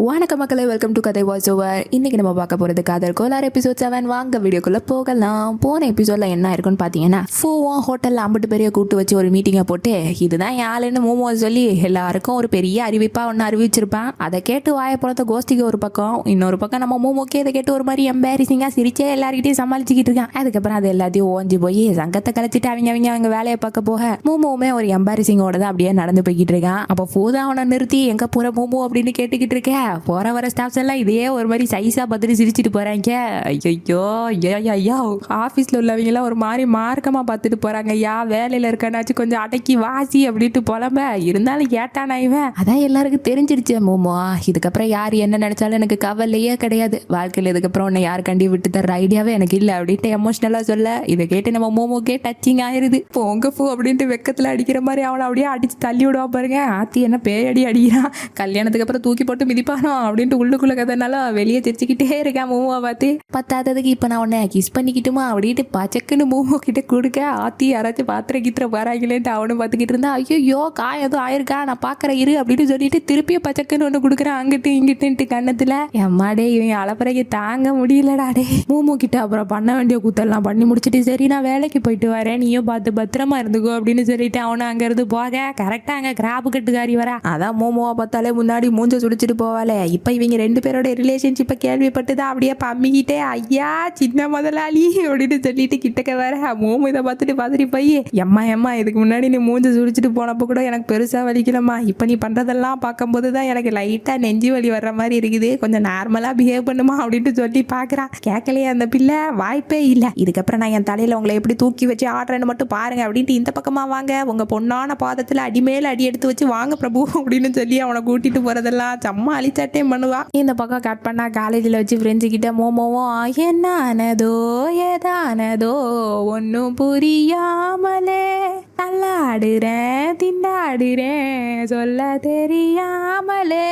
வணக்கம் மக்களே, welcome to கதை வாய்ஸ் ஓவர். இன்னைக்கு நம்ம பார்க்க போகிறது காதல் கோலார் எபிசோட் 7. வாங்க வீடியோக்குள்ளே போகலாம். போன எபிசோடில் என்ன இருக்குன்னு பார்த்தீங்கன்னா, ஃபோவா ஹோட்டலில் அம்பிட்டு பெரிய கூட்டு வச்சு ஒரு மீட்டிங்கை போட்டு இதுதான் யாருன்னு மோமோ சொல்லி எல்லாருக்கும் ஒரு பெரிய அறிவிப்பாக ஒன்று அறிவிச்சிருப்பான். அதை கேட்டு வாயை போலத்த கோஷ்டிக்கு ஒரு பக்கம், இன்னொரு பக்கம் நம்ம மோமோக்கே இதை கேட்டு ஒரு மாதிரி எம்பாரிசிங்காக சிரிச்சே எல்லாருக்கிட்டையும் சமாளிச்சுக்கிட்டு இருக்கான். அதுக்கப்புறம் அது எல்லாத்தையும் ஓஞ்சி போய் சங்கத்தை கழிச்சிட்டு அவங்க வேலையை பார்க்க போக மோமோவுமே ஒரு எம்பாரிசிங்கோட தான் அப்படியே நடந்து போய்கிட்டு இருக்கான். அப்போ ஃபோதா அவனை நிறுத்தி எங்கே போகிற மோமோ அப்படின்னு கேட்டுக்கிட்டு இருக்கேன். போற வர ஸ்டாஃப்ஸ் எல்லாம் இதே ஒரு மாதிரி சைஸா பார்த்துட்டு சிரிச்சிட்டு போறாங்க. ஐயோ ஐயோ, ஆஃபீஸில் உள்ளவங்க எல்லாம் ஒரு மாதிரி மார்க்கமா பார்த்துட்டு போறாங்க. வேலையில இருக்கனாச்சும் கொஞ்சம் அடக்கி வாசி அப்படின்ட்டு புலம்ப இருந்தாலும் கேட்டானா இவன். அதான் எல்லாருக்கும் தெரிஞ்சிருச்சு மோமோ, இதுக்கப்புறம் யார் என்ன நினைச்சாலும் எனக்கு கவலையே கிடையாது. வாழ்க்கையில் இதுக்கப்புறம் உன்னை யார் கண்டி விட்டு தர ஐடியாவே எனக்கு இல்லை அப்படின்ட்டு எமோஷனலா சொல்ல, இதை கேட்டு நம்ம மோமோக்கே டச்சிங் ஆயிருது. போங்க பூ அப்படின்ட்டு வெக்கத்துல அடிக்கிற மாதிரி அவனை அப்படியே அடிச்சு தள்ளி விடுவா பாருங்க. ஆத்தி என்ன பேயடி அடிக்கிறான். கல்யாணத்துக்கு அப்புறம் தூக்கி போட்டு மிதிப்பானோ அப்படின்ட்டு உள்ளுக்குள்ள கதைனால வெளியே தெரிச்சுக்கிட்டே இருக்கேன் மூவா பார்த்து. பத்தாததுக்கு இப்போ நான் உன்னை கிஸ் பண்ணிக்கிட்டுமா அப்படின்ட்டு பச்சக்குன்னு மூவோ கிட்ட கொடுக்க, ஆத்தி யாராச்சும் பாத்திர கீத்திர போறாங்களேன்ட்டு அவனு பார்த்துக்கிட்டு இருந்தா. ஐயோ காயம் எதுவும் ஆயிருக்கா, நான் பாக்குறேன் இரு அப்படின்னு சொல்லிட்டு திருப்பியும் பச்சக்குன்னு ஒன்று கொடுக்குறேன் அங்கிட்டு இங்கிட்டு கண்ணத்துல. எம்மாடே இவன் அலப்பறைக்கு தாங்க முடியலடாடே. மூமோ கிட்ட அப்புறம் பண்ண வேண்டிய கூத்தெல்லாம் பண்ணி முடிச்சுட்டு சரி நான் வேலைக்கு போயிட்டு வரேன், நீயும் பார்த்து பத்திரமா இருந்துக்கோ அப்படின்னு சொல்லிட்டு அவனை அங்க இருந்து போக கரெக்டா அங்க கிராப்பு கட்டுக்காரி வர. அதான் மூமோவா பார்த்தாலே முன்னாடி மூஞ்ச சுடிச்சிட்டு போவாளே. இப்ப இவங்க ரெண்டு பேரோட ரிலேஷன்ஷிப்பை கேள்விப்பட்டுதான் அப்படியே பம்மிக்கிட்டே ஐயா சின்ன முதலாளி அப்படின்னு சொல்லிட்டு கிட்டக்க வர. மோமோ இதை பார்த்துட்டு போய் எம்மா இதுக்கு முன்னாடி நீ மூஞ்ச சுடிச்சிட்டு போனப்போ கூட எனக்கு பெருசா வலிக்கலம்மா, இப்ப நீ பண்றதெல்லாம் பார்க்கும்போது தான் எனக்கு லைட்டா நெஞ்சு வலி வர்ற மாதிரி இருக்குது, கொஞ்சம் நார்மலா பிஹேவ் பண்ணுமா அப்படின்ட்டு சொல்லி பாக்குறான். கேட்கலையே அந்த பிள்ளை, வாய்ப்பே இல்லை. இதுக்கப்புறம் நான் என் தலையில உங்களை எப்படி தூக்கி வச்சு ஆடுறேன்னு மட்டும் பாருங்க அப்படின்ட்டு இந்த பக்கமா வாங்க, உங்க பொண்ணான பாதத்துல அடிமேல அடி எடுத்து வச்சு வாங்க பிரபு அப்படின்னு சொல்லி அவனை கூட்டிட்டு போறதெல்லாம் சம்மா அழிச்சாட்டே பண்ணுவா. இந்த பக்கம் கட் பண்ணா காலேஜில் வச்சு ஃப்ரெண்ட்ஸு கிட்ட மோமோவும் என்னானதோ ஏதானதோ ஒன்றும் புரியாமலே நல்லாடுறேன் திண்டாடுறேன் சொல்ல தெரியாமலே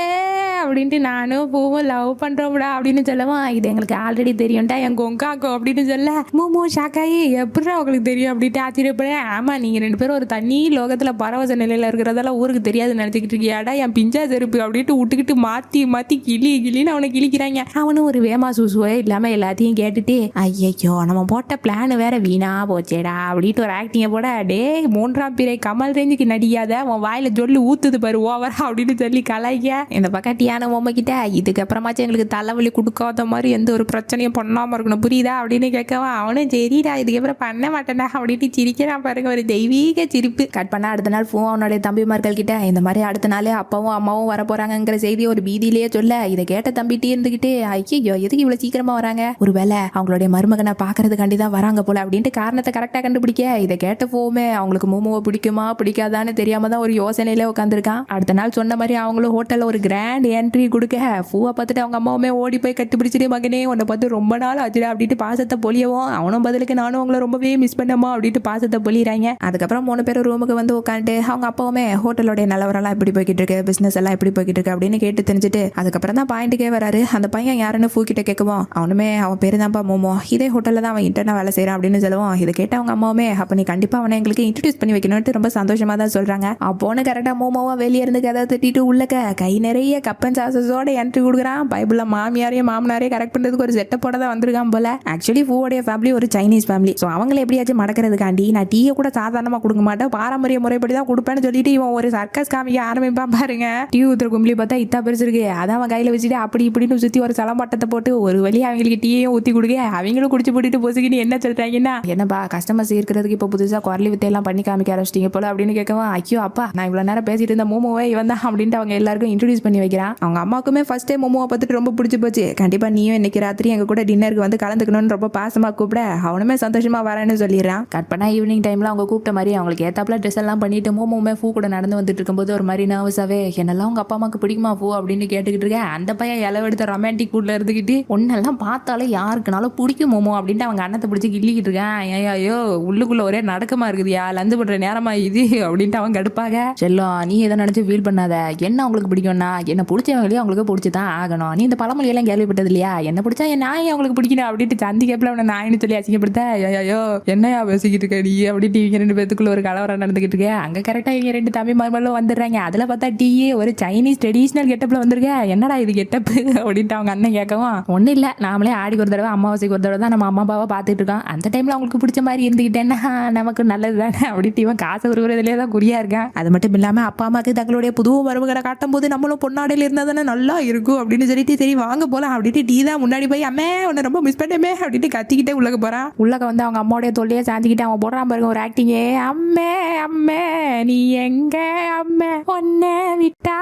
அப்படின்ட்டு நானும் பூவும் லவ் பண்றோம்டா அப்படின்னு சொல்லவும், இது எங்களுக்கு ஆல்ரெடி தெரியும்டா என் கொங்காக்கோ அப்படின்னு சொல்ல மோமோ ஷாக்காயி எப்படிடா உங்களுக்கு தெரியும் அப்படின்ட்டு ஆச்சரியப்படுறேன். ஆமா நீங்க ரெண்டு பேரும் ஒரு தனி லோகத்துல பரவச நிலையில இருக்கிறதெல்லாம் ஊருக்கு தெரியாது நினைச்சுக்கிட்டு இருக்கியாடா என் பிஞ்சா செருப்பு அப்படின்ட்டு விட்டுக்கிட்டு மாத்தி கிளின்னு அவனை கிழிக்கிறாங்க. அவனும் ஒரு வேமா சூசுவே இல்லாம எல்லாத்தையும் கேட்டுட்டு ஐயோ நம்ம போட்ட பிளான் வேற வீணா போச்சேடா அப்படின்ட்டு ஒரு ஆக்டிங்க போட, டே மூன்றாம் பிறை கமல் ரேஞ்சுக்கு நடிக்காத உன் வாயில சொல்லி ஊத்துது பாரு ஓவரா அப்படின்னு சொல்லி கலாய்க்க. இந்த பக்கட்டியான பொம்மை கிட்ட இதுக்கப்புறமாச்சும் எங்களுக்கு தலைவலி கொடுக்காத மாதிரி எந்த ஒரு பிரச்சனையும் பண்ணாம இருக்கணும் புரியுதா அப்படின்னு கேட்கவா. அவனும் சரிடா இதுக்கப்புறம் பண்ண மாட்டேன்டா அப்படின்ட்டு சிரிக்கிறான் பாருங்க, ஒரு தெய்வீக சிரிப்பு. கட் பண்ணா அடுத்த நாள் ஃபோன் அவனுடைய தம்பிமார்கள் கிட்ட இந்த மாதிரி அடுத்த நாளே அப்பாவும் அம்மாவும் வர போறாங்கிற செய்தி ஒரு பீதியிலேயே சொல்ல, இதை கேட்ட தம்பிட்டே இருந்துகிட்டு ஐயோ எதுக்கு இவ்வளவு சீக்கிரமா வராங்க, ஒருவேளை அவங்களுடைய மருமகனை பாக்குறதுக்காண்டி தான் வராங்க போல அப்படின்ட்டு காரணத்தை கரெக்டா கண்டுபிடிக்க, இதை கேட்ட போமே அவங்களுக்கு மோமோவை பிடிக்குமா பிடிக்காதான்னு தெரியாம தான் ஒரு யோசனையில உட்காந்துருக்கான். அடுத்த நாள் சொன்ன மாதிரி அவங்களும் ஹோட்டல்ல ஒரு கிராண்ட் என்ட்ரி கொடுக்க, பூவை பார்த்துட்டு அவங்க அம்மாவுமே ஓடி போய் கட்டி பிடிச்சிட்டு மகனே உன்னை பார்த்து ரொம்ப நாள் ஆச்சுடா அப்படின்ட்டு பாசத்தை பொழியவும், அவனும் பதிலுக்கு நானும் அவங்கள ரொம்பவே மிஸ் பண்ணமா அப்படின்ட்டு பாசத்தை பொழிறாங்க. அதுக்கப்புறம் 3 பேரும் ரூமுக்கு வந்து உட்காந்துட்டு அவங்க அப்பாவுமே ஹோட்டலோடைய நிலவரெல்லாம் எப்படி போய்கிட்டு இருக்கு, பிசினஸ் எல்லாம் எப்படி போய்கிட்டு இருக்கு அப்படின்னு கேட்டு தெரிஞ்சுட்டு அதுக்கப்புறம் தான் பாயிண்ட்டுக்கே வராரு. அந்த பையன் யாருன்னு பூக்கிட்ட கேட்குவோம், அவனுமே அவன் பேரு தான்ப்பா மோமோ, இதே ஹோட்டல்ல தான் அவன் இன்டர்னா வேலை செய்யறான் அப்படின்னு சொல்லுவோம். இதை கேட்ட அவங்க அம்மாவுமே அப்ப நீ கண்டிப்பா அவனை எங்களுக்கு இன்ட்ரடியூஸ் பண்ணி வைக்கணும்னு ரொம்ப சந்தோஷமா தான் சொல்றாங்க. அப்போன்னு கரெக்டா மோமோவா வெளியே இருந்து கதை தட்டிட்டு உள்ளக்க கை நிறைய கப்பன் சாசஸோட என்ட்ரி கொடுக்குறான். பைபிள்ல மாமியாரையும் மாமனாரையும் கரெக்ட் பண்றதுக்கு ஒரு செட்டப்போட தான் வந்திருக்கான் போல. ஆக்சுவலி பூவோடைய ஃபேமிலி ஒரு சைனீஸ் ஃபேமிலி. ஸோ அவங்களை எப்படியாச்சும் மடக்கிறதுக்காண்டி நான் டீயை கூட சாதாரணமா கொடுக்க மாட்டேன், பாரம்பரிய முறைப்படி தான் கொடுப்பேன்னு சொல்லிட்டு இவன் ஒரு சர்க்கஸ் காமிக்க ஆரம்பிப்பான் பாருங்க. டீ ஊத்துற கும்பலி பார்த்தா இத்தா பெருசு இருக்கு, அதான் அவன் கையில வச்சுட்டு அப்படி இப்படின்னு சுத்தி ஒரு சலம்பட்டத்தை போட்டு ஒரு வழி அவங்களுக்கு டீயையும் ஊத்தி கொடுக்க, அவங்களும் குடிச்சு போட்டுட்டு பொசுக்கின்னு என்ன சொல்றாங்கன்னா, என்னப்பா கஸ்டமர்ஸ் இருக்கிறதுக்கு இப்போ புதுசா குரலி வித்தையெல்லாம் பண்ணி காமிக்க ஆரம்பிச்சிட்டீங்க போல அப்படின்னு கேட்கவும், ஐயோ அப்பா நான் இவ்வளவு நேரம் பேசிட்டு இருந்த மோமோவே இவன் தான் அப்படின்ட்டு அவங்க எல்லாருக்கும் இன்ட்ரோடியூஸ் பண்ணி வைக்கிறான். அவங்க அம்மாவுக்குமே ஃபர்ஸ்ட் டைம் மோமோவை பார்த்துட்டு ரொம்ப பிடிச்சி போச்சு. கண்டிப்பா நீயும் இன்னைக்கு ராத்திரி எங்க கூட டின்னருக்கு வந்து கலந்துக்கணும்னு ரொம்ப பாசமா கூப்பிட அவனுமே சந்தோஷமா வரேன்னு சொல்லிடுறான். கட் பண்ணா ஈவினிங் டைம்ல அவங்க கூப்பிட்ட மாதிரி அவங்களுக்கு ஏத்தாப்புல ட்ரெஸ் எல்லாம் பண்ணிட்டு மோமோமே பூ கூட நடந்து வந்துட்டு இருக்கும்போது ஒரு மாதிரி நர்வஸாவே என்னெல்லாம் உங்க அப்பா அம்மாக்கு பிடிக்குமா பூ அப்படின்னு கேட்டுக்கிட்டு இருக்கேன். அந்த பையன் இளவெடுத்த ரொமான்டிக் கூட்ல இருந்துக்கிட்டு ஒன்னெல்லாம் பார்த்தாலே யாருக்குனாலும் பிடிக்கும் மோமோ அப்படின்ட்டு அவங்க அண்ணத்தை பிடிச்சி கிள்ளிக்கிட்டு இருக்கேன். ஐயோ உள்ளுக்குள்ள ஒரே நடக்கமா இருக்குதுயா, லந்து பண்ற நேரமா இது அப்படின்ட்டு அவங்க கடுப்பாக. செல்லம் நீ எதை நினைச்சு ஃபீல் பண்ணாத, என்ன உங்களுக்கு பிடிக்கும்னா என்ன பிடிச்ச பிடிச்சவங்களையும் அவங்களுக்கு பிடிச்சதான் ஆகணும். நீ இந்த பழமொழியெல்லாம் கேள்விப்பட்டது இல்லையா? என்ன பிடிச்சா என் நாய் அவங்களுக்கு பிடிக்கணும் அப்படின்ட்டு சந்தி கேப்பில் அவனை நாயின்னு சொல்லி அசிங்கப்படுத்த, ஐயோ என்னையா பேசிக்கிட்டு இருக்க நீ அப்படின்ட்டு இவங்க 2 பேத்துக்குள்ள ஒரு கலவரம் நடந்துகிட்டு இருக்கு. அங்க கரெக்டா இவங்க 2 தம்பி மருமகளும் வந்துடுறாங்க. அதுல பார்த்தா டீயே ஒரு சைனீஸ் ட்ரெடிஷனல் கெட்டப்ல வந்திருக்க. என்னடா இது கெட்டப் அப்படின்ட்டு அவங்க அண்ணன் கேட்கவும், ஒன்றும் இல்லை, நாமளே ஆடிக்கு ஒரு தடவை அமாவாசைக்கு ஒரு தடவை தான் நம்ம அம்மா அப்பாவை பார்த்துட்டு இருக்கோம். அந்த டைம்ல அவங்களுக்கு பிடிச்ச மாதிரி இருந்துக்கிட்டேன்னா நமக்கு நல்லது தானே அப்படின்ட்டு இவன் காசை உருவுறதுலேயே தான் குறியா இருக்கான். அது மட்டும் இல்லாம அப்பா அம்மாக்கு தங்களுடைய புது மருமகளை காட்டும் போது நம்மளும் பொன்னாடையில இருந்தா தானே நல்லா இருக்கும் அப்படின்னு சொல்லிட்டு சரி வாங்க போலாம் அப்படின்ட்டு டீ தான் முன்னாடி போய் அம்மே உன்னை ரொம்ப மிஸ் பண்ணமே அப்படின்ட்டு கத்திக்கிட்டே உள்ளக போறான். உள்ளக வந்து அவங்க அம்மாவுடைய தொல்லையே சாஞ்சிக்கிட்டு அவன் போடுறான் பாருங்க ஒரு ஆக்டிங்கே. அம்மே அம்மே நீ எங்க அம்மே ஒன்னே விட்டா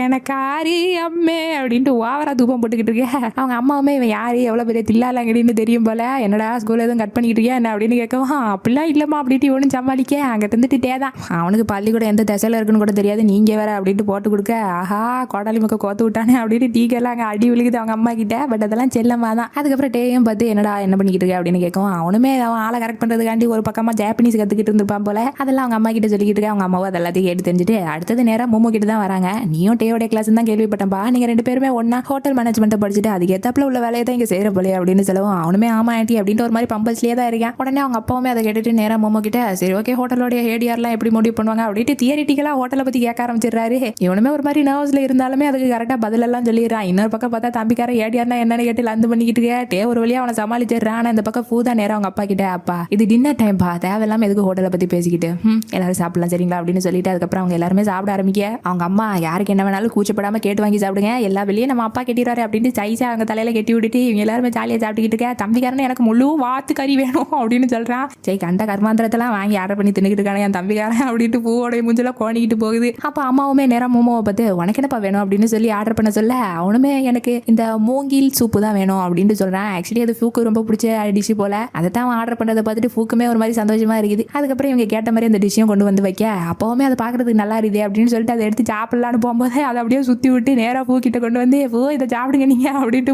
எனக்காரி அம்மே அப்படின்ட்டு ஓவரா தூப்பம் போட்டுக்கிட்டு இருக்க. அவங்க அம்மாவுமே இவன் யாரு எவ்வளவு பெரிய தில்லாலங்கடின்னு தெரியும் போல. என்னடா ஸ்கூல் எதுவும் கட் பண்ணிக்கிட்டு இருக்கியா என்ன அப்படின்னு கேட்கவும், அப்படிலாம் இல்லம்மா அப்படின்ட்டு இவனும் சமாளிக்க அங்க இருந்துட்டு தேதான். அவனுக்கு பள்ளிக்கூடம் எந்த திசையில இருக்குன்னு கூட தெரியாது, நீங்க வேற அப்படின்ட்டு போட்டு கொடுக்க, ஆஹா கோடாலி முக்க கோத்து விட்டானே அப்படின்னு டீக்கெல்லாம் அங்கே அடி விழுகுது அவங்க அம்மா கிட்ட. பட் அதெல்லாம் செல்லம்மா தான். அதுக்கப்புறம் டேயும் பார்த்து என்னடா என்ன பண்ணிக்கிட்டு இருக்க அப்படின்னு கேட்கும். அவனுமே அவன் ஆளை கரெக்ட் பண்றதுக்காண்டி ஒரு பக்கமா ஜாப்பனீஸ் கத்துக்கிட்டு இருந்திருப்பான் போல. அதெல்லாம் அவங்க அம்மா கிட்ட சொல்லிக்கிட்டு இருக்க. அவங்க அம்மாவும் அதெல்லாத்தையும் கேட்டு தெரிஞ்சுட்டு அடுத்தது நேரம் மோமோ கிட்ட தான் வராங்க. நீயும் டேயோட கிளாஸ் தான் கேள்விப்பட்டப்பா, நீங்க 2 பேருமே ஒன்னா ஹோட்டல் மேனேஜ்மெண்ட் படிச்சுட்டு அதுக்கு ஏத்தாப்புல உள்ள வேலையை தான் இங்க செய்யற போலே அப்படின்னு சொல்லவும், அவனுமே ஆமா ஆண்டி அப்படின்ட்டு ஒரு மாதிரி பம்பல்ஸ்லயே தான் இருக்கேன். உடனே அவங்க அப்பாவுமே அதை கேட்டுட்டு நேரம் மோமோ கிட்ட சரி ஓகே ஹோட்டலோட ஏடிஆர்லாம் எப்படி முடிவு பண்ணுவாங்க அப்படின்ட்டு தியரிட்டிக்கலா ஹோட்டலை பத்தி கேட்க ஆரம்பிச்சிடுறாரு. இவனுமே ஒரு மாதிரி நர்வஸ்ல இருந்தாலுமே அதுக்கு கரெக்டா பதில் எல்லாம் சொல்லிடுறான். இன்னொரு பக்கம் பார்த்தா தம்பிக்கார ஏடிஆர்னா என்னன்னு கேட்டு லந்து பண்ணிக்கிட்டு டே ஒரு வழியா அவனை சமாளிச்சிடுறான். ஆனா இந்த பக்கம் பூதா நேரம் அவங்க அப்பா கிட்ட, அப்பா இது டின்னர் டைம் பா, தேவையில்லாம எதுக்கு ஹோட்டலை பத்தி பேசிக்கிட்டு எல்லாரும் சாப்பிடலாம் சரிங்களா அப்படின்னு சொல்லிட்டு அதுக்கப்புறம் அவங்க எல்லாருமே சாப்பிட ஆரம்பிக்க. அவங்க அம்மா யாருக்கு என்ன வேணாலும் கூச்சப்படாம கேட்டு வாங்கி சாப்பிடுங்க, எல்லா வெளியே நம்ம அப்பா கட்டிடுறாரு அப்படின்ட்டு சைஸா அவங்க தலையில கட்டி விட்டுட்டு இவங்க எல்லாருமே ஜாலியா சாப்பிட்டுக்கிட்டு இருக்க. தம்பிக்காரன் எனக்கு முழு வாத்து கறி வேணும் அப்படின்னு சொல்றான். சரி கண்ட கர்மாந்திரத்தெல்லாம் வாங்கி ஆர்டர் பண்ணி தின்னுக்கிட்டு இருக்கானே என் தம்பிக்காரன் அப்படின்ட்டு பூவோடைய மூஞ்செல்லாம் கோணிக்கிட்டு போகுது. அப்ப அம்மாவுமே நேரம் மோமோவை பார்த்து உனக்கு என்னப்பா வேணும் அப்படின்னு சொல்லி ஆர்டர் பண்ண சொல்ல, அவனுமே எனக்கு இந்த மூங்கில் சூப்பு தான் வேணும் அப்படின்னு சொல்றான். ஆக்சுவலி அது ஃபூக்கு ரொம்ப பிடிச்ச டிஷ் போல. அதை தான் அவன் ஆர்டர் பண்ணதை பார்த்துட்டு ஃபூக்குமே ஒரு மாதிரி சந்தோஷமா இருக்குது. அதுக்கப்புறம் இவங்க கேட்ட மாதிரி அந்த டிஷ்ஷையும் கொண்டு வந்து வைக்க, அப்பவுமே அதை பாக்குறதுக்கு நல்லா இருக்குது அப்படின்னு சொல்லிட்டு அதை எடுத்து சாப்பிடலான்னு போகும்போது அதை அப்படியே சுத்தி விட்டு நேரா பூ கிட்ட கொண்டு வந்து பூ இதை சாப்பிடுங்க நீங்க அப்படின்ட்டு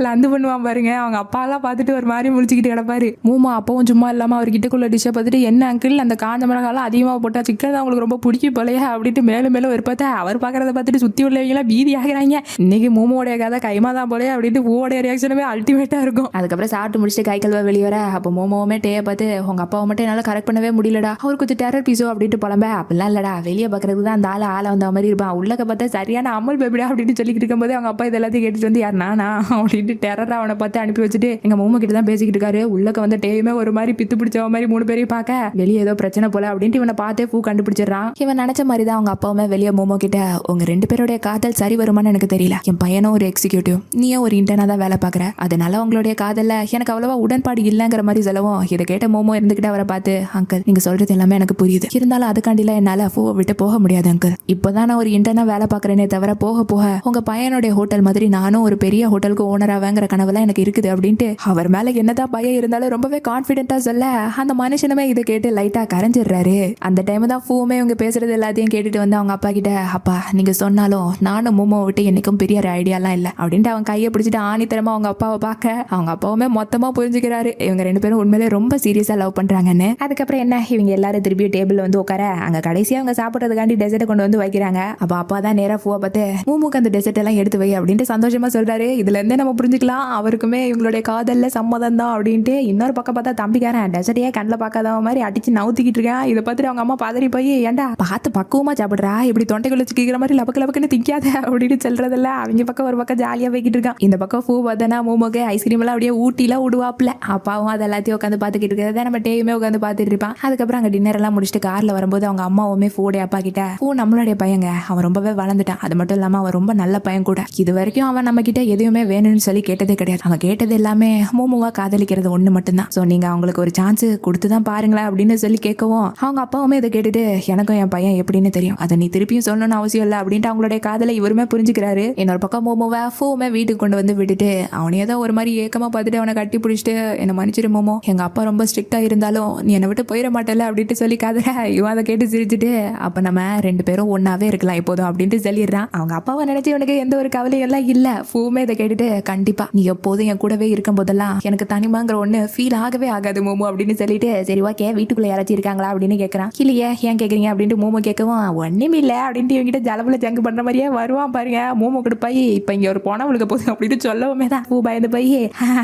லந்து பண்ணுவான் பாருங்க. அவங்க அப்பா எல்லாம் பார்த்துட்டு ஒரு மாதிரி முழிச்சுக்கிட்டு கிடப்பாரு. மூமா அப்பவும் சும்மா இல்லாம அவர் கிட்டக்குள்ள டிஷ்ஷை பார்த்துட்டு என்ன அங்கிள் அந்த காஞ்ச மிளகாலாம் அதிகமாக போட்டா சிக்கன் தான் உங்களுக்கு ரொம்ப பிடிக்கும் போலையா அப்படின்ட்டு மேலும் மேலும் ஒரு பார்த்தா அவர் பாக்குறத பார்த்துட்டு சுத்தி உள்ளவங்களாம் பீதி ஆகிறாங்க. இன்னைக்கு மூமோடைய கதை கைமா தான் போலே அப்படின்ட்டு பூவோடைய ரியாக்ஷனுமே அல்டிமேட்டா இருக்கும். அதுக்கப்புறம் சாப்பிட்டு முடிச்சுட்டு கை கழுவ வெளியே வர, அப்போ மோமோவுமே டேயை பார்த்து உங்க அப்பாவை மட்டும் என்னால கரெக்ட் பண்ணவே முடியலடா, அவர் கொஞ்சம் டெரர் பீஸோ அப்படின்ட்டு புலம்ப. அப்படிலாம் இல்லடா, வெளியே பாக்குறதுக்கு தான் அந்த ஆளை வந்த மாதிரி இருப்பான், உள்ளக்க பார்த்தா சரியான அமல் பேபிடா அப்படின்னு சொல்லிக்கிட்டு இருக்கும்போது அவங்க அப்பா இதெல்லாத்தையும் கேட்டுட்டு வந்து யார் நானா அப்படின்ட்டு டெரரா அவனை பார்த்து அனுப்பி வச்சுட்டு எங்க மோமோ கிட்ட தான் பேசிக்கிட்டு இருக்காரு. உள்ளக்க வந்து டேயுமே ஒரு மாதிரி பித்து பிடிச்ச மாதிரி 3 பேரையும் பார்க்க வெளியே ஏதோ பிரச்சனை போல அப்படின்ட்டு இவனை பார்த்தே பூ கண்டுபிடிச்சிடறான். இவன் நினைச்ச மாதிரி தான் அவங்க அப்பாவுமே வெளியே மோமோ கிட்ட உங்க 2 பேருடைய காதல் சரி வருமானு எனக்கு தெரியல, என் பையனும் ஒரு எக்ஸிக்யூட்டிவ், நீயும் ஒரு இன்டர்னா தான் வேலை பாக்குற, அதனால உங்களுடைய காதல்ல எனக்கு அவ்வளவா உடன்பாடு இல்லைங்கிற மாதிரி சொல்லவும் இதை கேட்ட மோமோ இருந்துகிட்டு அவரை பார்த்து அங்கிள் நீங்க சொல்றது எல்லாமே எனக்கு புரியுது, இருந்தாலும் அதுக்காண்டில என்னால பூவை விட்டு போக முடியாது அங்கிள், இப்பதான் நான் ஒரு இன்டர்னா வேலை பாக்குறேனே தவிர போக போக உங்க பையனுடைய ஹோட்டல் மாதிரி நானும் ஒரு பெரிய ஹோட்டலுக்கு ஓனராவேங்கிற கனவுலாம் எனக்கு இருக்குது அப்படின்ட்டு அவர் மேல என்னதான் பயம் இருந்தாலும் ரொம்பவே கான்பிடென்ட்டா சொல்ல அந்த மனுஷனுமே இதை கேட்டு லைட்டா கரைஞ்சிடுறாரு. அந்த டைம் தான் பூவுமே இவங்க பேசுறது எல்லாத்தையும் கேட்டுட்டு வந்து அவங்க அப்பா கிட்ட, அப்பா நீங்க சொன்னாலும் நானும் மோமோ விட்டு என்னைக்கும் பெரிய ஐடியாலாம் இல்லை அப்படின்ட்டு அவன் கையை பிடிச்சிட்டு ஆணித்தரமா அவங்க அப்பாவை பார்க்க அவங்க அப்பாவுமே மொத்தமா புரிஞ்சுக்கிறாரு இவங்க 2 பேரும் உண்மையிலே ரொம்ப சீரியஸா லவ் பண்றாங்கன்னு. அதுக்கப்புறம் என்ன இவங்க எல்லாரும் திருப்பி டேபிள் வந்து உட்கார அங்க கடைசியா அவங்க சாப்பிட்றதுக்காண்டி டெசர்ட்டை கொண்டு வந்து வைக்கிறாங்க. அப்ப அப்பா தான் நேரா பூவை பார்த்து மூமுக்கு அந்த டெசர்ட் எல்லாம் எடுத்து வை அப்படின்ட்டு சந்தோஷமா சொல்றாரு. இதுல இருந்தே நம்ம புரிஞ்சுக்கலாம் அவருக்குமே இவங்களுடைய காதல்ல சம்மதம் தான் அப்படின்ட்டு. இன்னொரு பக்கம் பார்த்தா தம்பிக்காரன் டெசர்ட்டையே கண்ணில் பார்க்காத மாதிரி அடிச்சு நவுத்திக்கிட்டு இருக்கேன். இதை பார்த்துட்டு அவங்க அம்மா பதறி போய் ஏன்டா பார்த்து பக்குவமா சாப்பிடுறா, இப்படி தொண்டைக்குள்ள வச்சுக்கிற மாதிரி லபக்கு லபக்குன்னு திங்காத அப்படின்னு சொல்றதில்ல. அவங்க பக்கம் ஒரு பக்கம் ஜாலியா போய்கிட்டு இருக்கான். இந்த பக்கம் பூ பார்த்தனா மூமோக்கு ஐஸ்கிரீம் எல்லாம் அப்படியே ஊட்டிலாம் விடுவாப்ல. அப்பாவும் அதை எல்லாத்தையும் உட்காந்து பார்த்துக்கிட்டு இருக்கிறத நம்ம டேயுமே உட்காந்து பார்த்துட்டு இருப்பான். அதுக்கப்புறம் அங்கே டின்னர் எல்லாம் முடிச்சுட்டு கார்ல வரும்போது அவங்க அம்மாவுமே பூடைய அப்பா கிட்ட பூ நம்மளுடைய பையங்க, அவன் ரொம்பவே வளர்ந்துட்டான், அது மட்டும் இல்லாம அவன் ரொம்ப நல்ல பையன் கூட, இது வரைக்கும் அவன் நம்ம கிட்ட எதுவுமே வேணும்னு சொல்லி கேட்டதே கிடையாது, அவன் கேட்டது எல்லாமே மூமுவா காதலிக்கிறது ஒண்ணு மட்டும்தான், சோ நீங்க அவங்களுக்கு ஒரு சான்ஸ் கொடுத்துதான் பாருங்களேன் அப்படின்னு சொல்லி கேட்கவும் அவங்க அப்பாவுமே இதை கேட்டுட்டு எனக்கும் என் பையன் எப்படின்னு தெரியும், அதை நீ திருப்பியும் சொல்லணும்னு அவசியம் இல்லை அப்படின்ட்டு அவங்களுடைய காதலை இவருமே புரிஞ்சுக்கிறாரு. இன்னொரு பக்கம் மோமோவை பூவுமே வீட்டுக்கு கொண்டு வந்து விட்டுட்டு அவனையே தான் ஒரு மாதிரி ஏக்கமா பார்த்துட்டு அவனை கட்டி பிடிச்சிட்டு என்ன மன்னிச்சிரு மோமோ, எங்க அப்பா ரொம்ப ஸ்ட்ரிக்டா இருந்தாலும் நீ என்னை விட்டு போயிட மாட்டல அப்படின்ட்டு சொல்லி காதல இவன் அதை கேட்டு சிரிச்சுட்டு அப்ப நம்ம 2 பேரும் ஒன்னாவே இருக்கலாம் இப்போதும் அப்படின்ட்டு சொல்லிடுறான். அவங்க அப்பாவை நினைச்சு இவனுக்கு எந்த ஒரு கவலையும் எல்லாம் இல்ல. பூவுமே இதை கேட்டுட்டு கண்டிப்பா நீ எப்போதும் என் கூடவே இருக்கும் போதெல்லாம் எனக்கு தனிமாங்கிற ஒண்ணு ஃபீல் ஆகவே ஆகாது மோமோ அப்படின்னு சொல்லிட்டு சரி ஓகே வீட்டுக்குள்ள யாராச்சும் இருக்காங்களா அப்படின்னு கேட்கறான். இல்லையே ஏன் கேக்குறீங்க அப்படின்ட்டு மோமோ கேட்கவும் ஒண்ணுமே இல்ல அப்படின்ட்டு இவங்கிட்ட ஜலபுல ஜங்கு பண்ற மாதிரியே வருவான் பாருங்க மோமோ கூட போய் இப்போ இங்கே ஒரு போன விழுக்க போகுது அப்படின்னு சொல்லவுமே தான் பூ பயந்து போய்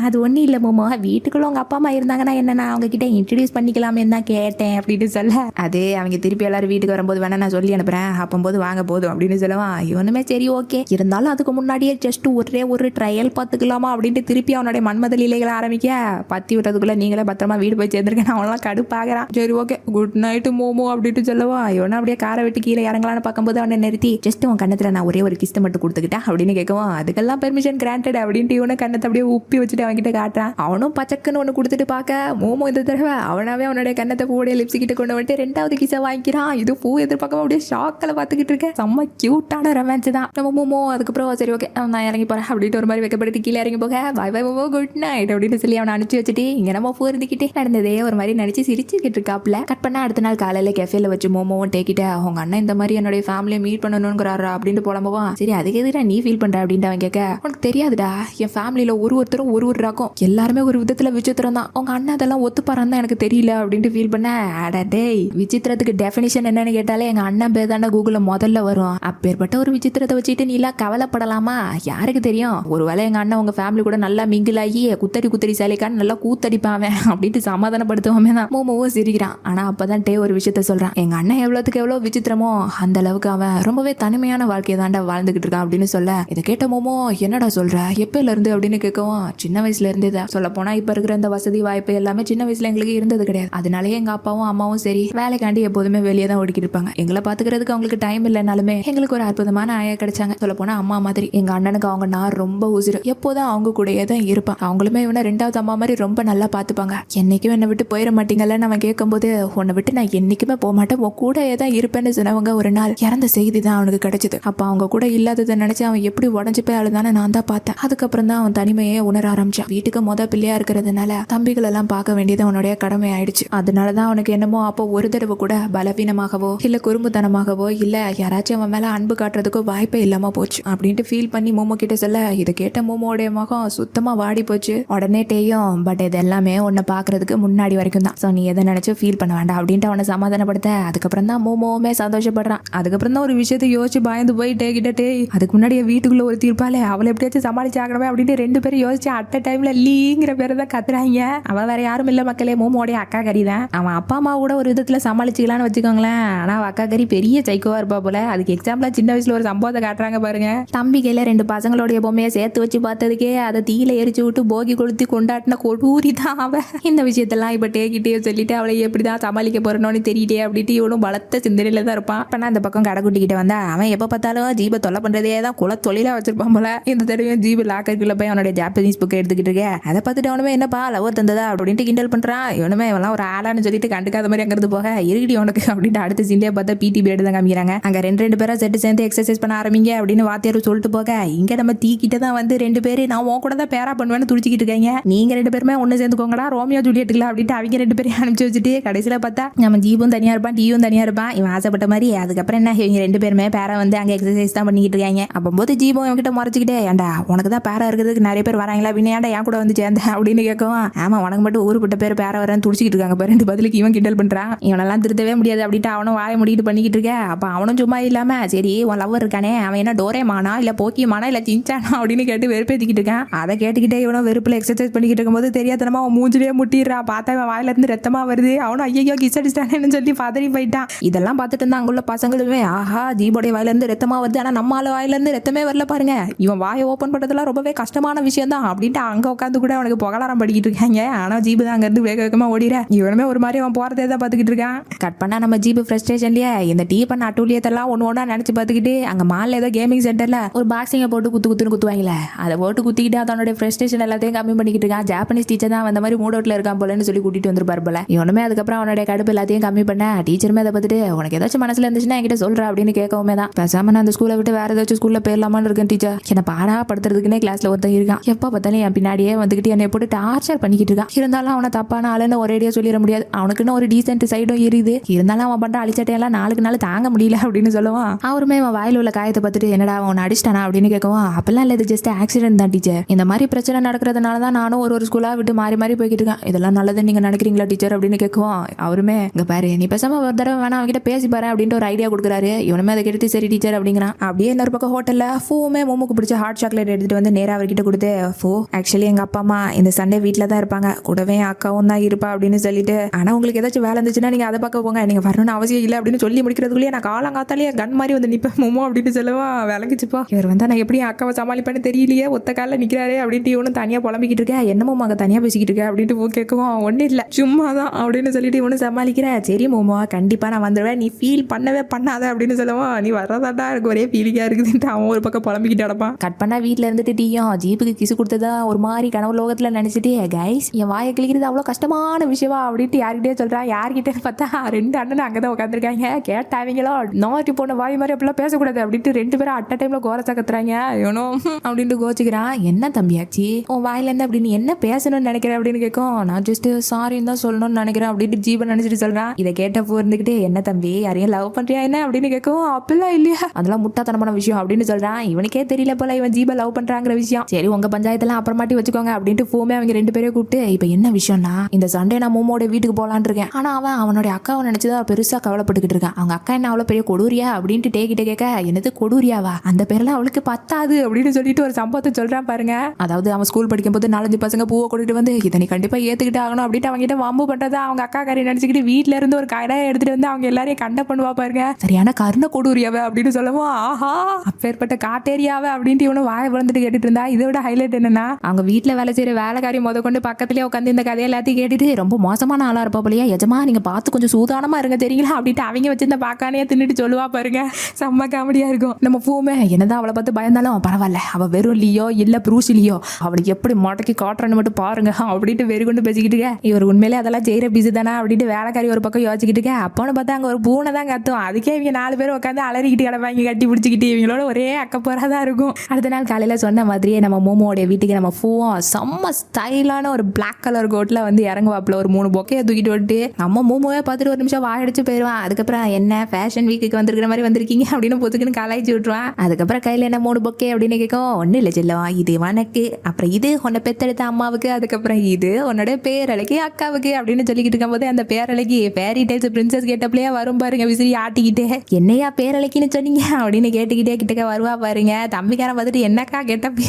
அது ஒன்றும் இல்லை மோமோ, வீட்டுக்குள்ள உங்கள் அப்பா அம்மா இருந்தாங்கன்னா என்ன நான் அவங்க கிட்ட இன்ட்ரடியூஸ் பண்ணிக்கலாமே தான் கேட்டேன் அப்படின்னு சொல்ல, அதே அவங்க திருப்பி எல்லாரும் வீட்டுக்கு வரும்போது வேணா நான் சொல்லி அனுப்புறேன், அப்போது வாங்க போதும் அப்படின்னு சொல்லுவான். இவனுமே சரி ஓகே, இருந்தாலும் அதுக்கு முன்னாடியே ஜஸ்ட் ஒரே ஒரு ட்ரையல் பார்த்துக்கலாமா அப்படின்ட்டு திருப்பி அவனுடைய மன்மத லீலைகளை ஆரம்பிக்க, பத்தி விட்டதுக்குள்ள நீங்களே பத்திரமா வீடு போய் சேர்ந்துருக்கேன் அவனெல்லாம் கடுப்பாகிறான். சரி ஓகே குட் நைட்டு மோமோ அப்படின்ட்டு சொல்லுவான். இவனை அப்படியே காரை விட்டு கீழே இறங்கலான்னு பார்க்கும்போது அவனை நிறுத்தி ஜஸ்ட் உன் கண்ணத்தில் நான் ஒரே ஒரு கிஸ்ட் மட்டும் கொடுத்துக்கிட்டேன் அப்படின்னு கேட்கவும், அதுக்கெல்லாம் பெர்மிஷன் கிராண்டட் அப்படின்ட்டு இவனை கண்ணத்தை அப்படியே உப்பி வச்சுட்டு அவன்கிட்ட காட்டுறான். அவனும் பச்சக்குன்னு ஒன்று கொடுத்துட்டு பார்க்க மோமோ இந்த தடவை அவனாவே அவனுடைய கண்ணத்தை பூடைய லிப்ஸ் கிட்ட கொண்டு வந்துட்டு ரெண்டாவது கிசை வாங்கிக்கிறான். இது பூ எதிர்பார்க்காம அப்படியே ஷாக்கில் பார்த்துக்கிட்டு இருக்கேன். செம்ம கியூட்டான ரொமான்ஸ் தான் நம்ம மோமோ. அதுக்கப்புறம் சரி ஓகே நான் இறங்கி போகிறேன் அப்படின்ட்டு ஒரு மாதிரி வைக்கப்படுத்தி கீழே இறங்கி போக பை பை மோமோ குட் நைட் அப்படின்னு சொல்லி அவனை அனுப்பிச்சு வச்சுட்டு இங்கே நம்ம பூ இருந்துக்கிட்டே நடந்ததே ஒரு மாதிரி நினச்சி சிரிச்சுக்கிட்டு இருக்காப்ல. கட் பண்ண அடுத்த நாள் காலையில் கெஃபேல வச்சு மோமோவும் டேக்கிட்ட அவங்க அண்ணன் இந்த மாதிரி என்னுடைய ஃபேமிலியை மீட் பண்ணணுங்கிறாரா அப்படின்ட்டு புலம்புவான். சரி அதுக்கு எதுடா நீ ஃபீல் பண்ணுற அப்படின்ட்டு அவன் கேட்க, உனக்கு தெரியாதுடா என் ஃபேமிலியில் ஒருத்தரும் ஒரு ராக்கும் எல்லாருமே ஒரு விதத்தில் விசித்திரம் தான், உங்க அண்ணன் அதெல்லாம் ஒத்துப்பாரான்னு தான் எனக்கு தெரியல அப்படின்ட்டு ஃபீல் பண்ண. அட டேய் விசித்திரத்துக்கு டெஃபினிஷன் என்னன்னு கேட்டாலே எங்க அண்ணன் பேர் தாண்டா கூகுளில் முதல்ல வரும். அப்பேற்பட்ட ஒரு விசித்திரத்தை வச்சுட்டு நீ எல்லாம் கவலைப்படலாமா? யாருக்கு தெரியும், ஒருவேளை எங்க அண்ணன் உங்க ஃபேமிலி கூட நல்லா மிங்கிள் ஆகி குத்தடி சேலைக்கான்னு நல்லா கூத்தடிப்பான் அப்படின்ட்டு சமாதானப்படுத்துவோமே தான். மோமோவும் சிரிக்கிறான். ஆனா அப்பதான் டே ஒரு விஷயத்த சொல்றான், எங்க அண்ணன் எவ்வளவுக்கு எவ்வளோ விசித்திரமோ அந்த அளவுக்கு அவன் ரொம்பவே தனிமையான வாழ்க்கையை தாண்டா வாழ்ந்துகிட்டு இருக்கான் அப்படின்னு சொல்ல, இதை கேட்ட மோமோ என்னடா சொல்ற எப்பல இருந்து அப்படின்னு கேட்கவும், சின்ன வயசுல இருந்தே தான் சொல்ல போனா இப்ப இருக்கிற இந்த வசதி வாய்ப்பு எல்லாமே சின்ன வயசுல எங்களுக்கு இருந்தது கிடையாது. அதனாலேயே எங்க அப்பாவும் அம்மாவும் சரி வேலைக்காண்டி எப்போதுமே வெளியே தான் ஓடிக்கிட்டு இருப்பாங்க. எங்களை பாத்துக்கிறதுக்கு அவங்களுக்கு டைம் இல்லைனாலுமே எங்களுக்கு ஒரு அற்புதமான ஆயா கிடைச்சாங்க. சொல்ல போனா அம்மா மாதிரி. எங்க அண்ணனுக்கு அவங்க நான் ரொம்ப உசுறு, எப்போதான் அவங்க கூடயே தான் இருப்பான். அவங்களுமே இவனை ரெண்டாவது அம்மா மாதிரி ரொம்ப நல்லா பாத்துப்பாங்க. என்னைக்கும் என்னை விட்டு போயிட மாட்டீங்கன்னு அவன் கேட்கும்போது, உன்னை விட்டு நான் என்னைக்குமே போக மாட்டேன், உன் கூடயே தான் இருப்பேன்னு சொன்னவங்க ஒரு நாள் இறந்த செய்தி தான் அவனுக்கு கிடைச்சது. அப்ப அவங்க கூட இல்லாததை நினைச்சு அவன் எப்படி உடஞ்சு போய் அழுதானே நான் தான் பார்த்தேன். அதுக்கப்புறம் தான் அவன் தனிமையே உணர ஆரம்பிச்சான். வீட்டுக்கு பிள்ளையா இருக்கிறதுனால தம்பிகள் எல்லாம் பார்க்க வேண்டியது அவனுடைய கடமை ஆயிடுச்சு. அதனாலதான் அவனுக்கு என்னமோ அப்போ ஒரு தடவை கூட பலவீனமாகவோ இல்ல குறும்புத்தனமாகவோ இல்ல யாராச்சும் அவன் மேல அன்பு காட்டுறதுக்கோ வாய்ப்பே இல்லாம போச்சு அப்படின்ட்டு ஃபீல் பண்ணி மோமோ கிட்ட சொல்ல, இதை கேட்ட மோமோடைய முகம் சுத்தமா வாடி போச்சு. உடனே டேயும் பட் இது எல்லாமே உன்னை பாக்குறதுக்கு முன்னாடி வரைக்கும் தான், சோ நீ எதை நினைச்சு ஃபீல் பண்ண வேண்டாம் அப்படின்ட்டு அவனை சமாதானப்படுத்த, அதுக்கப்புறம் தான் மோமோவுமே சந்தோஷப்படுறான். அதுக்கப்புறம் தான் ஒரு விஷயத்தை யோசிச்சு பயந்து போய் டே கிட்ட டே அதுக்கு முன்னாடி வீட்டுக்குள்ள ஒரு தீர்ப்பாலே அவளை எப்படியாச்சும் சமாளிச்சு ஆகணுமே அப்படின்ட்டு ரெண்டு பேரும் யோசிச்சு அட் டைம்ல லீங்கிற பேரை தான் கத்துறாங்க. அவன் வேற யாரும் இல்ல மக்களே, மோமோடைய அக்கா கறி தான். அவன் அப்பா அம்மா கூட ஒரு விதத்துல சமாளிச்சுக்கலான்னு வச்சுக்கோங்களேன். ஆனா அவ அக்கா கறி பெரிய சைக்கோவா இருப்பா போல. அதுக்கு எக்ஸாம்பிளா சின்ன வயசுல ஒரு சம்பவத்தை காட்டுறாங்க பாருங்க. தம்பி கையில ரெண்டு பசங்களுடைய பொம்மையை சேர்த்து வச்சு பார்த்ததுக்கே அதை தீயில எரிச்சு விட்டு போகி கொளுத்தி கொண்டாட்டின கொடூரி தான் அவன். இந்த விஷயத்தெல்லாம் இப்ப டேக்கிட்டே சொல்லிட்டு அவளை எப்படிதான் சமாளிக்க போறனோன்னு தெரியட்டே அப்படின்ட்டு இவனும் பலத்த சிந்தனையில தான் இருப்பான். இப்ப நான் அந்த பக்கம் கடைக்குட்டிக்கிட்ட வந்தா அவன் எப்ப பார்த்தாலும் ஜீப தொல்லை பண்றதே தான் குல தொழிலா வச்சிருப்பான் போல. இந்த தடவையும் ஜீபு லாக்கருக்குள்ள போய் அவனுடைய ஜாப்பனீஸ் புக்கை எடுத்துக்கிட்டு இருக்க. அதை பார்த்துட்டு அவனுமே என்னப்பா லவர் தந்ததா அப்படின்ட்டு கிண்டல் பண்றான். இவனுமே இவெல்லாம் ஒரு ஆளான்னு சொல்லிட்டு கண்டுக்காத மாதிரி அங்கிருந்து போக இருக்கடி உனக்கு அப்படின்ட்டு அடுத்த சீன்லயே பார்த்தா பிடி பீரியட் தான் காமிக்கிறாங்க. அங்க ரெண்டு பேரா செட்டு சேர்ந்து எக்ஸசைஸ் பண்ண ஆரம்பிங்க அப்படின்னு வாத்தியார் சொல்லிட்டு போக, இங்க நம்ம தீக்கிட்ட தான் வந்து ரெண்டு பேரு நான் உன் கூட தான் பேரா பண்ணுவேன்னு துடிச்சிக்கிட்டு இருக்காங்க. நீங்க ரெண்டு பேருமே ஒண்ணு சேர்ந்துக்கோங்கடா ரோமியோ ஜூலியட்டுக்கலாம் அப்படின்ட்டு அவங்க ரெண்டு பேரும் அனுப்பிச்சு வச்சுட்டு கடைசியில பார்த்தா நம்ம ஜீபும் தனியா இருப்பான் டீயும் தனியா இருப்பான். இவன் ஆசைப்பட்ட மாதிரி. அதுக்கப்புறம் என்ன இவங்க ரெண்டு பேருமே பேரா வந்து அங்க எக்ஸசைஸ் தான் பண்ணிக்கிட்டு இருக்காங்க. அப்போது ஜீபும் இவங்கிட்ட முறைச்சிக்கிட்டே, ஏன்டா உனக்கு தான் பேரா இருக்கிறதுக்கு நிறைய பேர் வராங்களா அப்படின்னு ஏன்டா என் கூட வந்து சேர்ந்த அப்படின்னு கேட்கவும், ஆமா உனக்கு மட்டும் ஊருப்பட்ட பேர் பேர வரேன்னு துடிச்சிக்கிட்டு இருக்காங்க பாரு. ரெண்டு பதிலுக்கு இவன் கிண்டல் பண்றான். இவனெல்லாம் திருத்தவே முடியாது அப்படின்ட்டு அவனும் வாயை முடிக்கிட்டு பண்ணிக்கிட்டு இருக்க. அப்ப அவனும் சும்மா இல்லாம சரி உன் லவ்வர் இருக்கானே அவன் என்ன டோரேமானா இல்ல போக்கியமானா இல்ல சின்சானா அப்படின்னு கேட்டு வெறுப்பேத்திக்கிட்டு இருக்கான். அதை கேட்டுக்கிட்டே இவனும் வெறுப்புல எக்ஸசைஸ் பண்ணிக்கிட்டு இருக்கும்போது தெரியாதனமா அவன் மூஞ்சிலேயே முட்டிடுறா. பார்த்தா அவன் வாயில இருந்து ரத்தமா வருது. அவனும் ஐயோ கிஸ் அடிச்சிட்டானேன்னு சொல்லி பதறி போயிட்டான். இதெல்லாம் பார்த்துட்டு இருந்தா அங்குள்ள பசங்களுமே ஆஹா ஜீபோடைய வாயில இருந்து ரத்தமா வருது, ஆனா நம்ம ஆளு வாயில இருந்து ரத்தமே வரல பாருங்க, இவன் வாயை ஓப்பன் பண்றதுலாம் ரொம்பவே கஷ்டமான விஷயம் தான் அப்படின்ட்டு அங்க உட்காந்து கூட அவனுக்கு புகழாரம் படிக்கிட்டு இருக்காங்க. ஆனா ஜீபு தான் அங்க இருந்து வேக வேகமா ஓடிற. இவனுமே ஒரு மாதிரி அவன் போறதே தான் பாத்துக்கிட்டு இருக்கான். கட் பண்ணா நம்ம ஜீபு ஃப்ரஸ்ட்ரேஷன்லயே இந்த டீ பண்ண அட்டூழியத்தெல்லாம் ஒன்னு ஒன்னா நினைச்சு பாத்துக்கிட்டு அங்க மால்ல ஏதோ கேமிங் சென்டர்ல ஒரு பாக்ஸிங்கை போட்டு குத்துன்னு குத்துவாங்களே அதை போட்டு குத்திக்கிட்டு அதனுடைய ஃப்ரஸ்ட்ரேஷன் எல்லாத்தையும் கம்மி பண்ணிக்கிட்டு இருக்கான். ஜாப்பனீஸ் டீச்சர் தான் அந்த மாதிரி மூட் அவுட்ல இருக்கான் போலன்னு சொல்லி கூட்டிட்டு வந்திருப்பாரு போல. இவனுமே அதுக்கப்புறம் அவனுடைய கடுப்பு எல்லாத்தையும் கம்மி பண்ண டீச்சருமே அதை பார்த்துட்டு உனக்கு ஏதாச்சும் மனசுல இருந்துச்சுன்னா என்கிட்ட சொல்ற அப்படின்னு கேட்கவுமே தான் பேசாம நான் அந்த ஸ்கூலை விட்டு வேற ஏதாச்சும் ஸ்கூல்ல போயிடலாமான்னு இருக்கேன் டீச்சர். என்ன பாடா படுத்துறதுக்குன்னே கிளாஸ்ல ஒருத்தன் இருக்கான். எப்ப பார்த்தாலும் என் பின்னாடியே வந்துகிட்டு என்னை போட்டு டார்ச்சர் பண்ணிக்கிட்டு இருக்கான். இருந்தாலும் அவனை தப்பான ஆளுன்னு ஒரேடியா சொல்லிட முடியாது. அவனுக்குன்னு ஒரு டீசென்ட் சைடும் இருக்குது. இருந்தாலும் அவன் பண்ற அழிச்சட்டையெல்லாம் நாளுக்கு நாள் தாங்க முடியல அப்படின்னு சொல்லுவான். அவருமே அவன் வாயில உள்ள காயத்தை பார்த்துட்டு என்னடா அவன் அடிச்சிட்டானா அப்படின்னு கேட்கவும், அப்பெல்லாம் இல்ல இது ஜஸ்ட் ஆக்சிடென்ட் தான் டீச்சர். இந்த மாதிரி பிரச்சனை நடக்கிறதுனால தான் நானும் ஒரு ஸ்கூலா விட்டு மாறி மாறி போய்கிட்டு இருக்கேன். இதெல்லாம் நல்லதுன்னு நீங்க நினைக்கிறீங்களா டீச்சர் அப்படின்னு கேட்கவும், அவருமே இங்க பாரு நீ பேசாம ஒரு தடவை வேணா அவன்கிட்ட பேசி பாரு அப்படின்ட்டு ஒரு ஐடியா கொடுக்குறாரு. இவனுமே அதை கேட்டு சரி டீச்சர் அப்படிங்கிற ஆரம்பிக்கிறான். அப்படியே இன்னொரு பக்கம் ஹோட்டல்ல ஃபூமே மோமோக்கு பிடிச்ச ஹாட் சாக்லேட் எடுத்துட்டு வந்து நேரா அவர்கிட்ட கொடுத்து, ஃபூ ஆக்சுவலி எங்க அப்பா அம்மா இந்த சண்டே வீட்டில் தான் இருப்பாங்க, கூடவே அக்காவும் தான் இருப்பா அப்படின்னு சொல்லிட்டு, ஆனா உங்களுக்கு ஏதாச்சும் வேலை இருந்துச்சுன்னா நீங்க அதை பார்க்க போங்க, நீங்க வரணும்னு அவசியம் இல்லை அப்படின்னு சொல்லி முடிக்கிறதுக்குள்ளேயே நான் காலங்காத்தாலேயே கன் மாதிரி வந்து நிப்பேன் மோமோ அப்படின்னு சொல்லுவா. விளங்குச்சுப்பா, இவர் வந்தா நான் எப்படி அக்காவை சமாளிப்பேன்னு தெரியலையே, ஒத்த காலில் நிற்கிறாரே அப்படின்ட்டு இவனும் தனியா புலம்பிக்கிட்டு இருக்கேன். என்னமோ அங்கே தனியா பேசிக்கிட்டு இருக்கேன் அப்படின்ட்டு பூ கேட்குவோம். ஒன்றும் இல்லை சும்மா தான் அப்படின்னு சொல்லிட்டு இவனு சமாளிக்கிறேன். சரி மோமோ கண்டிப்பா நான் வந்துடுவேன், நீ ஃபீல் பண்ணவே பண்ணாத அப்படின்னு சொல்லுவான். நீ வர்றதாட்டா எனக்கு ஒரே ஃபீலிங்கா இருக்குதுன்ட்டு அவன் ஒரு பக்கம் புலம்பிக்கிட்டு அடப்பான். கட் பண்ணா வீட்டில் இருந்துட்டு டீயும் ஜீப்புக்கு கிசு கொடுத்ததா ஒரு மாதிரி கனவு லோகத்துல நினைச்சிட்டு, கைஸ் என் வாயை கிளிக்கிறது அவ்வளோ கஷ்டமான விஷயமா அப்படின்ட்டு யார்கிட்டே சொல்றான். யார்கிட்ட பார்த்தா 2 அண்ணன் அங்கதான் உட்காந்துருக்காங்க. கேட்டாவீங்களோ நோட்டி போன வாய் மாதிரி அப்படிலாம் பேசக்கூடாது அப்படின்ட்டு 2 பேரும் அட்ட டைம்ல கோரச்சா கத்துறாங்க. இவனோ அப்படின்ட்டு கோச்சிக்கிறான். என்ன தம்பியாச்சு உன் வாயில இருந்து அப்படின்னு என்ன பேசணும்னு நினைக்கிறேன் அப்படின்னு கேட்கும். நான் ஜஸ்ட் சாரின்னு தான் சொல்லணும்னு நினைக்கிறேன் அப்படின்ட்டு ஜீவன் நினைச்சிட்டு சொல்றான். இதை கேட்டப்போ இருந்துகிட்டு, என்ன தம்பி யாரையும் லவ் பண்றியா என்ன அப்படின்னு கேட்கும். அப்பெல்லாம் இல்லையா, அதெல்லாம் முட்டாத்தனமான விஷயம் அப்படின்னு சொல்றான். இவனுக்கே தெரியல போல இவன் ஜீப லவ் பண்றாங்கிற விஷயம். சரி உங்க பஞ்சாயத்தெல்லாம் அப்புறமாட்டி வச்சுக்கோங்க அப்படின்ட்டு ஃபோமே அவங்க 2 பேரையும் கூப்பிட்டு, இப்ப என்ன விஷயம்னா இந்த சண்டே நான் மோமோட வீட்டுக்கு போலான்னு இருக்கேன். ஆனா அவன் அவனுடைய அக்காவை நினைச்சுதான் பெருசா கவலைப்பட்டுக்கிட்டு இருக்கான். அவங்க அக்கா என்ன அவ்வளவு பெரிய கொடூரியா அப்படின்ட்டு டேக்கிட்ட கேட்க, என்னது கொடூரியாவா, அந்த பேரெல்லாம் அவளுக்கு பத்தாது அப்படின்னு சொல்லிட்டு ஒரு சம்பவத்தை சொல்றான் பாருங்க. அதாவது அவன் ஸ்கூல் படிக்கும் போது 4-5 பசங்க பூவை கொண்டுட்டு வந்து இதை நீ கண்டிப்பா ஏத்துக்கிட்டு ஆகணும் அப்படின்ட்டு அவங்க கிட்ட வம்பு பண்றதா அவங்க அக்கா காரி நினைச்சுக்கிட்டு வீட்டுல இருந்து ஒரு கடையை எடுத்துட்டு வந்து அவங்க எல்லாரையும் கண்ட பண்ணுவா பாருங்க. சரியான கருண கொடூரியாவே அப்படின்னு சொல்லவும், ஆஹா அப்பேற்பட்ட காட்டேரியாவே அப்படின்ட்டு இவனு வாயை விழுந்துட்டு கேட்டுட்டு இருந்தா. இதோட ஹைலைட் என்னன்னா, அவங்க வீட்டுல வேலை செய்யற வேலைக்காரி கொண்டு பக்கத்துலயே உட்காந்து இந்த கதையை எல்லாத்தையும் கேட்டுட்டு, ரொம்ப மோசமான ஆளா இருப்பா போலியா, எஜமா நீங்க பார்த்து கொஞ்சம் சூதானமா இருங்க தெரியுங்களா அப்படின்ட்டு அவங்க வச்சிருந்த பாக்கானையே தின்னுட்டு சொல்லுவா பாருங்க. செம்ம காமெடியா இருக்கும். நம்ம பூமே என்னதான் அவளை பார்த்து பயந்தாலும் பரவாயில்ல, அவ வெறும் லியோ இல்ல ப்ரூசிலியோ, அவளுக்கு எப்படி மொட்டைக்கு காட்டுறன்னு மட்டும் பாருங்க அப்படின்ட்டு வெறி கொண்டு பேசிக்கிட்டு இருக்க. இவர் உண்மையிலே அதெல்லாம் செய்யற பிஸி தானே அப்படின்ட்டு வேலைக்காரி ஒரு பக்கம் யோசிச்சுக்கிட்டு இருக்க. அப்போன்னு பார்த்தா அங்க ஒரு பூனை தான் கத்தும். அதுக்கே இவங்க 4 பேர் உட்காந்து அலறிக்கிட்டு கிடப்பாங்க கட்டி பிடிச்சிக்கிட்டு. இவங்களோட ஒரே அக்கப்போறதா இருக்கும். அடுத்த நாள் காலையில சொன்ன மாதிரியே நம்ம மோமோடைய வீட்டுக்கு நம்ம பூவும் செம்ம ஸ்டைலான ஒரு பிளாக் கலர் கோட்ல வந்து இறங்குவாப்புல ஒரு 3 பொக்கையை தூக்கிட்டு வந்துட்டு நம்ம மோமோவே பார்த்துட்டு ஒரு நிமிஷம் வாயடிச்சு போயிடுவான். அதுக்கப்புறம் என்ன ஃபேஷன் வீக்குக்கு வந்திருக்கிற மாதிரி வந்திருக்கீங்க அப்படின்னு பொதுக்குன்னு கலாய்ச்சி விட்டுருவான். அதுக்கப்புறம் கையில என்ன 3 பொக்கே அப்படின்னு கேட்கும். ஒன்னும் இல்லை செல்லம், இது உனக்கு, அப்புறம் இது உன்னை பெத்தெடுத்த அம்மாவுக்கு, அதுக்கப்புறம் இது உன்னோட பேரலைக்கு அக்காவுக்கு அப்படின்னு சொல்லிக்கிட்டு இருக்கும்போது அந்த பேரலைக்கு பேரி டைல்ஸ் பிரின்சஸ் கேட்டப்லயே வரும் பாருங்க விசிறி ஆட்டிக்கிட்டே. என்னையா பேரலைக்குன்னு சொன்னீங்க அப்படின்னு கேட்டுக்கிட்டே கிட்டக்க வருவா பாருங்க. தம்பிக்காரன் பார்த்துட்டு என்னக்கா கேட்டப்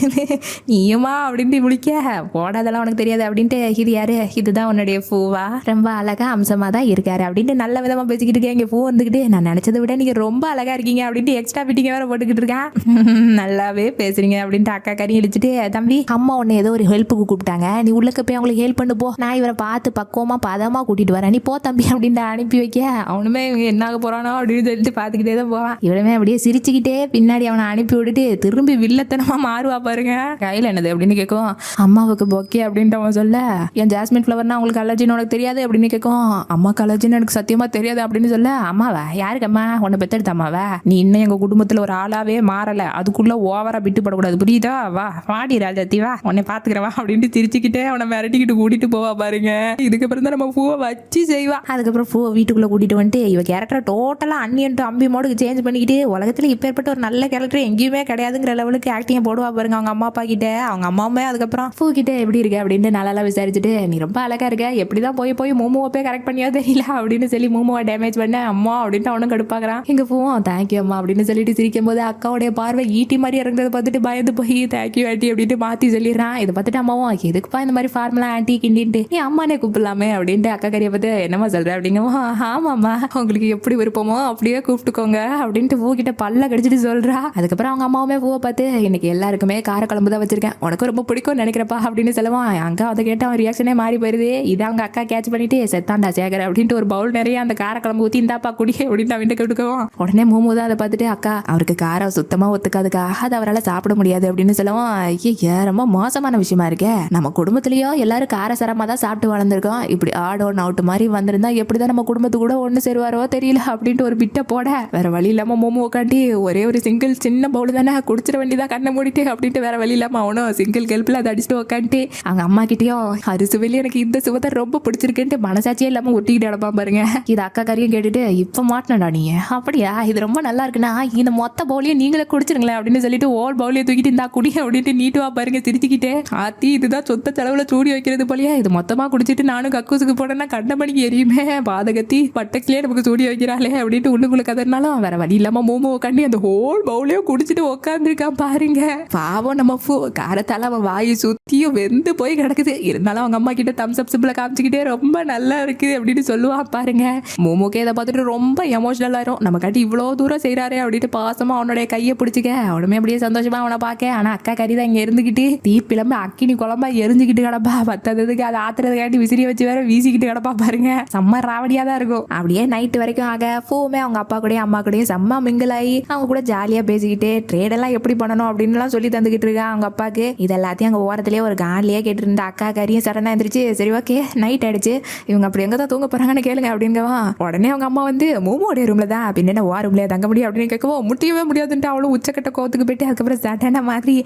நீயுமா அப்படின்ட்டு முடிக்க, போடாதெல்லாம் உனக்கு தெரியாது அப்படின்ட்டு, இது யாரு, இதுதான் உன்னுடைய பூவா, ரொம்ப அழகா அம்சமா தான் இருக்காரு அப்படின்ட்டு நல்ல விதமா பேசிக்கிட்டு இருக்கேன். இங்க பூ வந்துக்கிட்டு, நான் நினைச்சதை விட நீங்க ரொம்ப அழகா இருக்கீங்க அப்படின்ட்டு எக்ஸ்ட்ரா ஃபிட்டிங் வேற போட்டுக்கிட்டு இருக்கேன். நல்லாவே பேசுறீங்க அப்படின்ட்டு அக்கா கறி அடிச்சுட்டு, தம்பி அம்மா உன்னை ஏதோ ஒரு ஹெல்ப்புக்கு கூப்பிட்டாங்க, நீ உள்ளக்க போய் அவங்களுக்கு ஹெல்ப் பண்ணு போ, நான் இவரை பார்த்து பக்குவமா பதமா கூட்டிட்டு வரேன், நீ போ தம்பி அப்படின்ட்டு அனுப்பி வைக்க. அவனுமே என்ன ஆக போறானோ அப்படின்னு சொல்லிட்டு பார்த்துக்கிட்டே தான் போவான். இவனுமே அப்படியே சிரிச்சுக்கிட்டே பின்னாடி அவனை அனுப்பி விட்டுட்டு திரும்பி வில்லத்தனமா மாறுவா பாருங்க. கையில என்னது அப்படின்னு கேட்கும். அம்மாவுக்கு பொக்கே அப்படின்ட்டு அவன் சொல்ல, என் ஜாஸ்மின் ஃப்ளவர்னா உங்களுக்கு அலர்ஜின்னு உனக்கு தெரியாது அப்படின்னு கேட்கும். அம்மாக்கு அலர்ஜின்னு எனக்கு சத்தியமா தெரியாது அப்படின்னு சொல்ல, அம்மாவா யாருக்கு அம்மா, உன்னை பெத்தெடுத்த அம்மாவா, நீ இன்னும் எங்க குடும்பத்துல ஒரு ஆளாவே மாறல, அதுக்குள்ள ஓவரா விட்டுப்படக்கூடாது புரியுதா, வா வாடி ராஜாத்தி வா உன்னை பாத்துக்கிறவா அப்படின்ட்டு சிரிச்சுக்கிட்டே அவனை மிரட்டிக்கிட்டு கூட்டிட்டு போவா பாருங்க. இதுக்கப்புறம் தான் நம்ம பூவை வச்சு செய்வா. அதுக்கப்புறம் பூவை வீட்டுக்குள்ள கூட்டிட்டு வந்துட்டு இவ கேரக்டர் டோட்டலா அன்னியன் அம்பி மோடுக்கு சேஞ்ச் பண்ணிக்கிட்டு, உலகத்துல இப்பேற்பட்ட ஒரு நல்ல கேரக்டர் எங்கேயுமே கிடையாதுங்கிற லெவலுக்கு ஆக்டிங் போடுவா பாருங்க அவங்க அம்மா அப்பா கிட்ட. அவங்க அம்மாவுமே அதுக்கப்புறம் பூ கிட்ட எப்படி இருக்க அப்படின்ட்டு நல்லா விசாரிச்சுட்டு, நீ ரொம்ப அழகா இருக்க, எப்படிதான் போய் மோமோவை போய் கரெக்ட் பண்ணியோ தெரியல அப்படின்னு சொல்லி மோமோவை டேமேஜ் பண்ண அம்மா அப்படின்ட்டு அவனும் கடுப்பாக்குறான். எங்க பூவும் தேங்க்யூ அம்மா அப்படின்னு சொல்லிட்டு சிரிக்கும் போது அக்காவுடைய பார்வை ஈட்டி மாதிரி இறங்குறத பார்த்துட்டு பயந்து போய் தேங்க்யூ ஆண்டி அப்படின்ட்டு மாத்தி சொல்லிடுறான். இதை பார்த்துட்டு அம்மாவும் எதுக்குப்பா இந்த மாதிரி ஃபார்முலா ஆண்டி கிண்டின்ட்டு நீ அம்மானே கூப்பிடலாமே அப்படின்ட்டு அக்கா கறியை பார்த்து என்னமா சொல்ற அப்படிங்கவும், ஆமாம்மா உங்களுக்கு எப்படி விருப்பமோ அப்படியே கூப்பிட்டுக்கோங்க அப்படின்ட்டு பூ கிட்ட பல்ல கடிச்சிட்டு சொல்றா. அதுக்கப்புறம் அவங்க அம்மாவுமே பூவை பார்த்து இன்னைக்கு எல்லாருக்குமே காரக்குழம்பு தான் வச்சிருக்கேன், உனக்கு ரொம்ப பிடிக்கும் நினைக்கிறப்பா அப்படின்னு சொல்லுவான். அக்கா அதை கேட்டு அவன் ரியாக்ஷனே மாறி போயிருது. இதை அவங்க அக்கா கேட்ச் பண்ணிட்டு செத்தாண்டா சேகர் அப்படின்ட்டு ஒரு பவுல் நிறைய அந்த காரக்குழம்பு ஊத்தி இந்தாப்பா குடி அப்படின்னு அவன்கிட்ட கேட்டுக்கவும், உடனே மோமோ தான் அதை பார்த்துட்டு அக்கா அவருக்கு காரம் சுத்தமா ஒத்துக்காதுக்கா, அது அவரால் சாப்பிட முடியாது அப்படின்னு சொல்லுவோம். ஐயா ரொம்ப மோசமான விஷயமா இருக்கே, நம்ம குடும்பத்திலயோ எல்லாரும் காரசாரமா தான் சாப்பிட்டு வளர்ந்துருக்கோம், இப்படி ஆடோ நவுட்டு மாதிரி வந்திருந்தா எப்படிதான் நம்ம குடும்பத்து கூட ஒண்ணு சேருவாரோ தெரியல அப்படின்ட்டு ஒரு பிட்ட போட வேற வழி இல்லாம மோமோ உட்காண்டி ஒரே ஒரு சிங்கிள் சின்ன பவுல் தானே குடிச்சிட வேண்டியதான் கண்ணை மூடிட்டு அப்படின்ட்டு வேற வழி இல்லாம அவனும் சிங்கிள் கெல்ப்ல அதை அடிச்சுட்டு உட்காந்துட்டு அவங்க அம்மா கிட்டயும் அரிசுவலி எனக்கு இந்த சுவத்தை ரொம்ப பிடிச்சிருக்குன்ட்டு மனசாட்சியே இல்லாம ஒட்டிக்கிட்டு இடப்பா பாருங்க. இது அக்கா கறியும் கேட்டுட்டு இப்ப மாட்டினடா நீ அப்படியா, இது ரொம்ப நல்லா இருக்குன்னா இந்த மொத்த பவுலையும் நீங்களே குடிச்சிருங்களேன் அப்படின்னு சொல்லிட்டு ஓல் பவுலையை தூக்கிட்டு இந்தா குடி அப்படின்ட்டு நீட்டுவா பாருங்க சிரிச்சுக்கிட்டே. ஆத்தி இதுதான் சொத்த செலவுல சூடி வைக்கிறது போலியா, இது மொத்தமா குடிச்சிட்டு நானும் கக்கூசுக்கு போனேன்னா கண்ட மணிக்கு எரியுமே, பாதகத்தி பட்டக்கிலே நமக்கு சூடி வைக்கிறாளே அப்படின்ட்டு உள்ளுக்குள்ள கதறினாலும் வேற வழி இல்லாம மோமோ உட்காந்து அந்த ஹோல் பவுலையும் குடிச்சிட்டு உட்காந்துருக்கான் பாருங்க. பாவம் நம்ம காரத்தால அவன் வாயை சுத்தியும் வெந்து போய் கிடக்குது. இருந்தாலும் அவங்க அம்மா கிட்ட தம்ஸ் அப் சிம்பிள காமிச்சுக்கிட்டே ரொம்ப நல்லா இருக்கு அப்படின்னு சொல்லுவான் பாருங்க. மோமோக்கே இதை பார்த்துட்டு ரொம்ப எமோஷனல் ஆயிரும். நம்ம காட்டி இவ்வளோ தூரம் செய்யறாரு அப்படின்ட்டு பாசமா அவனுடைய கையை பிடிச்சிக்க அவனுமே அப்படியே சந்தோஷமா அவனை பார்க்க. ஆனா அக்கா கறி தான் இங்க இருந்துகிட்டு தீப்பிலம்பு அக்கினி குழம்பா எரிஞ்சுக்கிட்டு கிடப்பா. பத்ததுக்கு அதை ஆத்துறதுக்காண்டி விசிறிய வச்சு வேற வீசிக்கிட்டு கிடப்பா பாருங்க. செம்ம ராவடியா தான் இருக்கும். அப்படியே நைட்டு வரைக்கும் ஆக பூவுமே அவங்க அப்பா கூடயும் அம்மா கூடயும் செம்ம மிங்கிளாகி அவங்க கூட ஜாலியா பேசிக்கிட்டு ட்ரேட் எல்லாம் எப்படி பண்ணணும் அப்படின்னு எல்லாம் சொல்லி தந்துகிட்டு இருக்கா அவங்க அப்பாக்கு. இது எல்லாத்தையும் அங்க ஓரத்திலேயே ஒரு கான்லயே கேட்டு இருந்த அக்கா கறியும் சடனா எந்திரிச்சு சரி ஓகே நைட் ஆயிடுச்சு இவங்க அப்படி எங்க தான் தூங்க போறாங்கன்னு கேளுங்க அப்படிங்கவா. உடனே அவங்க அம்மா வந்து மோமோடைய ரூம்ல தான் பின்ன வா ரூம்ல தங்க முடியும் அப்படின்னு கேட்கவும் முடியவே முடியாதுன்ட்டு அவளும் உச்சக்கட்ட கோத்துக்கு போயிட்டு அதுக்கப்புறம் சட்டன மாதிரி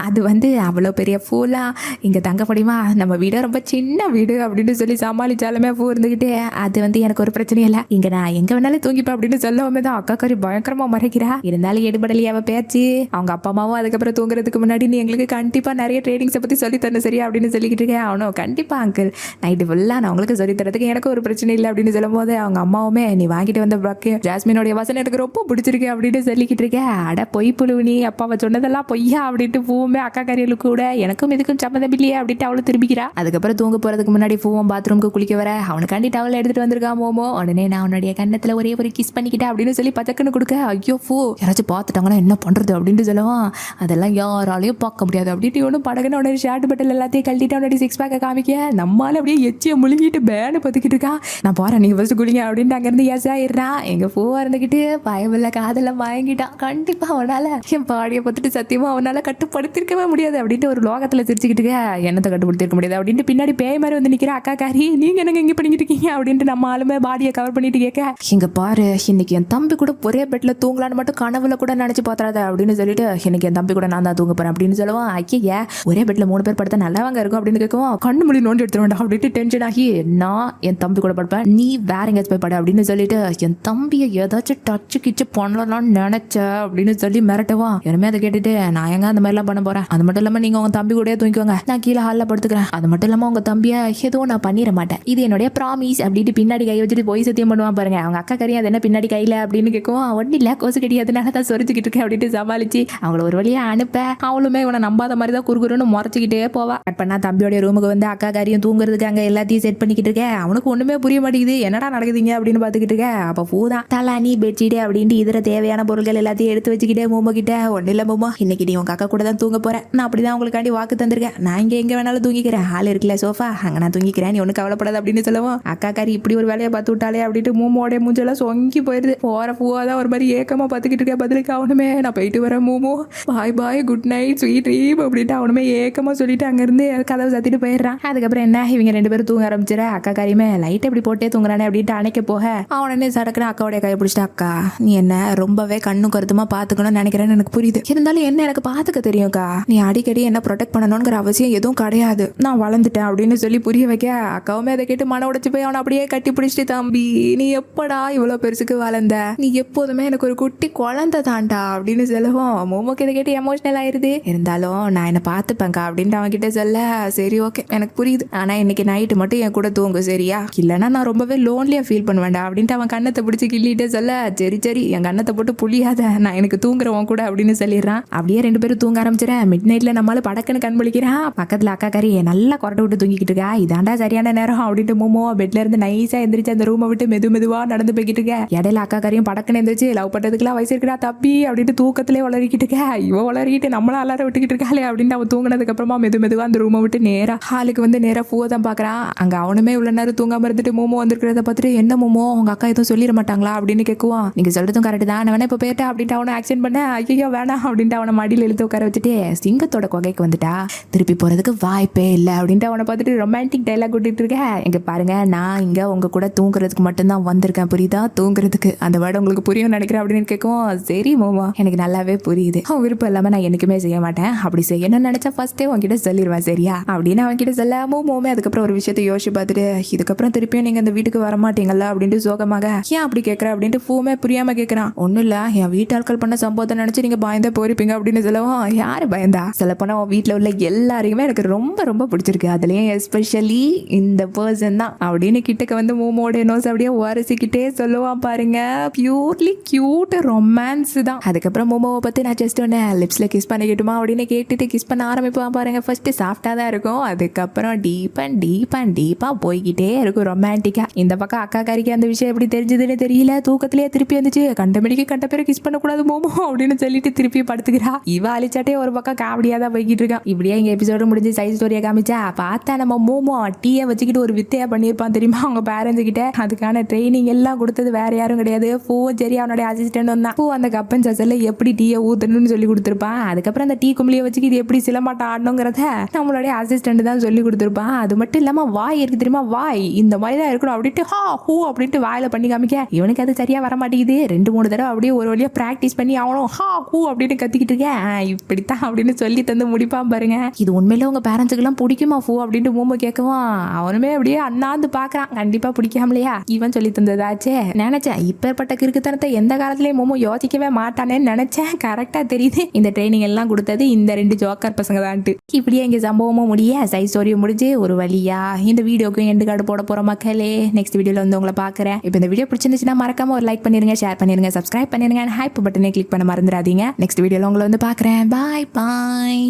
அது வந்து அவ்வளோ பெரிய ஃபூலா இங்கே தங்க முடியுமா நம்ம வீடு ரொம்ப சின்ன வீடு அப்படின்னு சொல்லி சமாளிச்சாலுமே பூ இருந்துக்கிட்டு அது வந்து எனக்கு ஒரு பிரச்சனையும் இல்லை இங்கே நான் எங்கே வேணாலும் தூங்கிப்பேன் அப்படின்னு சொல்லவுமே தான் அக்கா கறி பயங்கரமா மறைக்கிறா. இருந்தாலும் எடுபடலையாவ பேச்சு அவங்க அப்பா அம்மாவும் அதுக்கப்புறம் தூங்குறதுக்கு முன்னாடி நீ எங்களுக்கு கண்டிப்பாக நிறைய ட்ரேடிங்ஸை பற்றி சொல்லி தரணும் சரியா அப்படின்னு சொல்லிக்கிட்டு இருக்கேன். அவனும் கண்டிப்பாக அங்கிள் நைட்டு ஃபுல்லாக நான் உங்களுக்கு சொல்லி தரதுக்கு எனக்கு ஒரு பிரச்சனை இல்லை அப்படின்னு சொல்லும் போது அவங்க அம்மாவுமே நீ வாங்கிட்டு வந்த பக்கு ஜாஸ்மினோடைய வாசனை எனக்கு ரொம்ப பிடிச்சிருக்கு அப்படின்னு சொல்லிக்கிட்டு இருக்கேன். அட பொய் புழுவினி அப்பாவை சொன்னதெல்லாம் பொய்யா அப்படின்ட்டு பூவுமே அக்கா கறியலுக்கு கூட எனக்கும் இதுக்கும் சம்மந்தம் இல்லையே அப்படின்ட்டு அவளை திரும்பிக்கிறா. அதுக்கப்புறம் தூங்க போறதுக்கு முன்னாடி பூவும் பாத்ரூமுக்கு குளிக்க வர அவனுக்காண்டி டவல் எடுத்துட்டு வந்திருக்கா மோமோ. உடனே நான் அவனுடைய கண்ணத்துல ஒரே ஒரு கிஸ் பண்ணிக்கிட்டேன் அப்படின்னு சொல்லி பச்சக்குன்னு கொடுக்க ஐயோ பூ யாராச்சும் பார்த்துட்டாங்கன்னா என்ன பண்றது அப்படின்னு சொல்லுவான். அதெல்லாம் யாராலையும் பார்க்க முடியாது அப்படின்ட்டு ஒன்றும் படகுன்னு உடனே ஷர்ட் பட்டல் எல்லாத்தையும் கழட்டிட்டு அவனுடைய சிக்ஸ் பேக்கை காமிக்க நம்மளால அப்படியே எச்சியை முழுங்கிட்டு பேனு பத்துக்கிட்டு இருக்கா. நான் போறேன் நீங்க ஃபர்ஸ்ட் குளிங்க அப்படின்ட்டு அங்கிருந்து எஸ் ஆயிடுறான். எங்க பூவா இருந்துக்கிட்டு பயமில்ல காதல வாங்கிட்டான். கண்டிப்பா அவனால என் பாடியை பார்த்துட்டு சத்தியமா அவனால கட்டுப்படுத்திருக்கவே முடியாது அப்படின்ட்டு ஒரு லோகத்துல சிரிச்சுக்கிட்டு என்னத்தை கட்டுப்படுத்திருக்க முடியாது அப்படின்ட்டு பின்னாடி பேய் மாதிரி வந்து நிக்கிற அக்கா காரி நீங்க எனக்கு இங்க பண்ணிக்கிட்டு இருக்கீங்க அப்படின்ட்டு நம்ம ஆளுமே பாடியை கவர் பண்ணிட்டு கேட்க இங்க பாரு இன்னைக்கு என் தம்பி கூட ஒரே பெட்ல தூங்கலான்னு மட்டும் கனவுல கூட நினைச்சு பாத்துறாத அப்படின்னு சொல்லிட்டு இன்னைக்கு என் தம்பி கூட நான் தான் தூங்க போறேன் அப்படின்னு சொல்லுவான். ஐயா ஒரே பெட்ல 3 பேர் படுத்தா நல்லவங்க இருக்கும் அப்படின்னு கேட்கவும் கண்ணு மொழி நோண்டி எடுத்துட வேண்டாம் அப்படின்ட்டு டென்ஷன் ஆகி நான் என் தம்பி கூட படுப்பேன் நீ வேற எங்கேயாச்சும் போய் பட அப்படின்னு சொல்லிட்டு என் தம்பியை ஏதாச்சும் டச்சு கிச்சு பண்ணலாம்னு நினைச்ச அப்படின்னு சொல்லி மிரட்டுவான். இனிமே அதை கேட்டுட்டு நான் எங்க அந்த மாதிரிலாம் பண்ண போறேன். அது மட்டும் இல்லாம நீங்க உங்க தம்பி கூட தூங்கிக்கோங்க நான் கீழே ஹாலில் படுத்துக்கிறேன். அது மட்டும் இல்லாம உங்க தம்பியை எதுவும் நான் பண்ணிட மாட்டேன் இது என்னுடைய ப்ராமிஸ் அப்படின்ட்டு பின்னாடி கை வச்சுட்டு போய் சத்தியம் பண்ணுவான் பாருங்க. அவங்க அக்கா கறியும் அது என்ன பின்னாடி கையில அப்படின்னு கேட்கும். ஒன்னும் இல்ல கோசு கிடையாதுனால தான் சொரிச்சுக்கிட்டு இருக்கேன் அப்படின்ட்டு சமாளிச்சு அவங்கள ஒரு வழியா அனுப்ப அவளுமே இவனை நம்பாத மாதிரி தான் குறுகுறுன்னு முறைச்சிக்கிட்டே போவா. கட் பண்ணா தம்பியோட ரூமுக்கு வந்து அக்கா கறியும் தூங்குறதுக்கு அங்க எல்லாத்தையும் செட் பண்ணிக்கிட்டு இருக்கேன். அவனுக்கு ஒண்ணுமே புரிய மாட்டேங்குது என்னடா நடக்குதுங்க அப்படின்னு பாத்துக்கிட்டு இருக்கேன். அப்ப பூதான் தலானி பெட்ஷீட் அப்படின்ட்டு இதர தேவையான பொருட்கள் எல்லாத்தையும் எடுத்து வச்சுக்கிட்டே மோமோ கிட்ட ஒன்னும் இல்ல மோமோ இன்னைக்கு நீ உங்க அக்கா கூட தான் தூங்க போறேன் நான் அப்படிதான் உங்களுக்காண்டி வாக்கு தந்திருக்கேன் நான் இங்க எங்க வேணாலும் தூங்கிக்கிறேன் ஹால் இருக்குல்ல சோஃபா அங்க நான் தூங்கிக்கிறேன் நீ ஒன்னும் கவலைப்படாது அப்படின்னு சொல்லுவோம். அக்கா காரி இப்படி ஒரு வேலையை பார்த்து விட்டாலே அப்படின்ட்டு மூமோடைய மூஞ்செல்லாம் சொங்கி போயிருது. போற பூவா தான் ஒரு மாதிரி ஏக்கமா பார்த்துக்கிட்டு இருக்கேன். பதிலுக்கு அவனுமே நான் போயிட்டு வரேன் மூமோ பாய் bye good night sweet dream அப்படின்ட்டு அவனுமே ஏக்கமா சொல்லிட்டு அங்கிருந்து கதவை சத்திட்டு போயிடுறான். அதுக்கப்புறம் என்ன இவங்க 2 பேரும் தூங்க ஆரம்பிச்சிட அக்கா காரியுமே லைட் எப்படி போட்டே தூங்குறானே அப்படின்ட்டு அணைக்க போக அவனே சடக்குன்னு அக்காவுடைய கையை பிடிச்சிட்டு அக்கா நீ என்ன ரொம்பவே கண்ணு கருத்துமா பாத்துக்கணும்னு நினைக்கிறேன்னு எனக்கு புரியுது இருந்தாலும் என்ன எனக்கு பாத்துக்க தெரியும்க்கா நீ அடிக்கடி என்ன ப்ரொடெக்ட் பண்ணணும்ங்கிற அவசியம் எதுவும் கிடையாது நான் வளர்ந்துட்டேன் அப்படின்னு சொல்லி புரிய வைக்க அக்காவுமே அதை கேட்டு மன உடைச்சு போய் அவனை அப்படியே கட்டி பிடிச்சிட்டு தம்பி நீ எப்படா இவ்வளவு பெருசுக்கு வளர்ந்த நீ எப்போதுமே எனக்கு ஒரு குட்டி குழந்தை தாண்டா அப்படின்னு சொல்லுவோம். மோமோக்கு இதை கேட்டு எமோஷனல் ஆயிருது. இருந்தாலும் நான் என்ன பார்த்துப்பேன்க்கா அப்படின்ட்டு அவன் கிட்ட சொல்ல சரி ஓகே எனக்கு புரியுது ஆனா இன்னைக்கு நைட்டு மட்டும் என் கூட தூங்கு சரியா இல்லைன்னா நான் ரொம்பவே லோன்லியா ஃபீல் பண்ணுவேன்டா அப்படின்ட்டு அவன் கண்ணத்தை பிடிச்சி கிள்ளிட்டே சொல்ல சரி சரி என் கண்ணத்தை போட்டு புளியாத நான் எனக்கு தூங்குறவன் கூட அப்படின்னு சொல்லிடுறான். அப்படியே 2 பேரும் தூங்க ஆரம்பிச்சிடறேன். மிட் நைட்ல நம்மளால படக்குன்னு கண் முழிக்கிறான். பக்கத்துல அக்கா கறி நல்லா கொரட்டை விட்டு தூங்கிக்கிட்டு இருக்கா. இதாண்டா சரியான நேரம் அப்படின்ட்டு மோமோ பெட்ல இருந்து நைஸா எந்திரிச்சு அந்த ரூமை விட்டு மெதுவா நடந்து போய்கிட்டு இருக்க. இடையில அக்கா கறியும் படக்குன்னு எந்திரிச்சு லவ் பண்றதுக்குலாம் வயசு இருக்கா தப்பி அப்படின்ட்டு தூக்கத்திலே வளரிக்கிட்டு இருக்க. இவ வளரிக்கிட்டு நம்மள எல்லாரும் விட்டுக்கிட்டு இருக்காளே அப்படின்ட்டு அவன் தூங்கினதுக்கு அப்புறமா மெதுவா அந்த ரூமை விட்டு நேரா ஹாலுக்கு வந்து நேரா பூவை தான் பாக்குறான். அங்க அவனுமே இவ்வளவு நேரம் தூங்காம இருந்துட்டு மோமோ வந்திருக்கிறத பார்த்துட்டு என்ன மோமோ உங்க அக்கா எதுவும் சொல்லிட மாட்டாங்களா அப்படின்னு கேட்குவான். நீங்க சொல்றதும் கரெக்ட் தான் நான் வேணா இப்ப போயிட்டா அப்படின்ட்டு அவனை ஆக்சன் பண்ண ஐயோ வேணாம் அப்படின்ட்டு அவனை மடியில் இழுத்து உட்கார வச்சுட்டு சிங்கத்தோட கொகைக்கு வந்துட்டா திருப்பி போறதுக்கு வாய்ப்பே இல்லை அப்படின்ட்டு அவனை பார்த்துட்டு ரொமான்டிக் டைலாக் விட்டுட்டு இருக்கேன். இங்க பாருங்க நான் இங்க உங்க கூட தூங்குறதுக்கு மட்டும்தான் வந்திருக்கேன் புரியுதா தூங்குறதுக்கு அந்த வேர்டு உங்களுக்கு புரியும் நினைக்கிறேன் அப்படின்னு கேட்கும். சரி மோமோ எனக்கு நல்லாவே புரியுது அவன் விருப்பம் இல்லாம நான் என்னைக்குமே செய்ய மாட்டேன் அப்படி செய்யணும்னு நினைச்சா ஃபர்ஸ்டே உங்ககிட்ட சொல்லிடுவேன் சரியா அப்படின்னு அவன் கிட்ட சொல்ல மோமோமே அதுக்கப்புறம் ஒரு விஷயத்தை யோசிச்சு பார்த்துட்டு இதுக்கப்புறம் திருப்பியும் நீங்க இந்த வீட்டுக்கு வரமாட்டீங்கல்ல அப்படின்ட்டு சோகமாக ஏன் அப்படி கேட்கற அப்படின்ட்டு பூமே புரியாம கேட்கறான். ஒன்னும் இல்ல என் வீட்டாட்கள் பண்ண சம்பவத்தை நினைச்சு நீங்க பயந்தா போயிருப்பீங்க அப்படின்னு சொல்லவும் யாரு பயந்தா சொல்ல போனா உன் வீட்டுல உள்ள எல்லாரையுமே எனக்கு ரொம்ப ரொம்ப பிடிச்சிருக்கு அதுலயும் எஸ்பெஷலி இந்த பர்சன் தான் அப்படின்னு கிட்டக்க வந்து மோமோட நோஸ் அப்படியே உரசிக்கிட்டே சொல்லுவான் பாருங்க பியூர்லி கியூட் ரொமான்ஸ் தான். அதுக்கப்புறம் மோமோவை பற்றி நான் ஜஸ்ட் ஒன்று லிப்ஸில் கிஸ் பண்ணிக்கிட்டுமா அப்படின்னு கேட்டுட்டு கிஸ் பண்ண ஆரம்பிப்பான் பாருங்க. ஃபர்ஸ்ட் சாஃப்டாக தான் இருக்கும், அதுக்கப்புறம் டீப்பாக போய்கிட்டே இருக்கும் ரொமான்டிக்கா. இந்த பக்கம் அக்கா காரிக்கு அந்த விஷயம் எப்படி தெரிஞ்சதுன்னு தெரியல, தூக்கத்திலேயே திருப்பி வந்துச்சு கண்டமணிக்கு கண்ட பேரை கிஸ் பண்ணக்கூடாது மோமோ அப்படின்னு சொல்லிட்டு திருப்பி படுத்துக்கிறா. இவ அழிச்சாட்டே ஒரு பக்கம் காமெடியா தான் போய்கிட்டு இருக்கான். இப்படியே இங்க எபிசோடு முடிஞ்சு சைஸ் ஸ்டோரியா காமிச்சா பார்த்தா நம்ம மோமோ டீயை வச்சுக்கிட்டு ஒரு வித்தையா பண்ணியிருப்பான் தெரியுமா அவங்க பேரண்ட்ஸ் கிட்ட. அதுக்கான ட்ரைனிங் எல்லாம் கொடுத்தது வேற யாரும் கிடையாது, பூவும் சரி அவனுடைய அசிஸ்டன்ட் தான். பூ அந்த கப்பன் சசல்ல எப்படி டீயை ஊத்தணும்னு சொல்லி கொடுத்துருப்பான். அதுக்கப்புறம் அந்த டீ கும்பிளியை வச்சுக்கிட்டு இது எப்படி சிலம்பாட்டம் ஆடணுங்கிறத நம்மளுடைய அசிஸ்டன்ட் தான் சொல்லி கொடுத்துருப்பான். அது மட்டும் இல்லாம வாய் இருக்கு தெரியுமா, வாய் இந்த மாதிரி தான் இருக்கணும் அப்படின்ட்டு ஹா ஹூ அப்படின்ட்டு வாயில பண்ணி காமிக்க. இவனுக்கு அது சரியா வர மாட்டேங்குது. 2-3 தடவை அப்படியே ஒரு வழியா பிராக்டிஸ் பண்ணி அவனும் ஹா ஹூ அப்படின்னு கத்திக்கிட்டு இருக்கேன். இப்படித்தான் அப்படின்னு சொல்லி தந்து முடிப்பான் பாருங்க. இது உண்மையில உங்க பேரண்ட்ஸுக்கு எல்லாம் பிடிக்குமா பூ அப்படின்ட்டு மோமோ கேட்கவும் அவனுமே அப்படியே அண்ணாந்து பாக்குறான். கண்டிப்பா பிடிக்காமலையா இவன் சொல்லி தந்ததாச்சே. நினைச்சேன் இப்பேற்பட்ட கிறுக்குத்தனத்தை எந்த காலத்திலயும் மோமோ யோசிக்கவே மாட்டானேன்னு நினைச்சேன். கரெக்டா தெரியுது இந்த ட்ரைனிங் எல்லாம் கொடுத்தது இந்த 2 ஜோக்கர் பசங்க தான்ட்டு. இப்படியே இங்க சம்பவமும் முடிய சைஸ் ஸ்டோரியும் முடிஞ்சு ஒரு வழியா இந்த வீடியோக்கு எண்டு கார்டு போட போற மக்களே. நெக்ஸ்ட் வீடியோல வந்து உங்களை பாக்குறேன். இப்போ இந்த வீடியோ பிடிச்சிருந்துச்சுன்னா மறக்காம ஒரு லைக் பண்ணிருங்க, ஷேர் பண்ணிருங்க, சப்ஸ்கிரைப் பண்ணிருங்க, ஹைப் பட்டனை கிளிக் பண்ண மறந்துடாதீங்க. நெக்ஸ்ட் வீடியோல உங்களை வந்து பாக்குறேன். பாய் பாய்.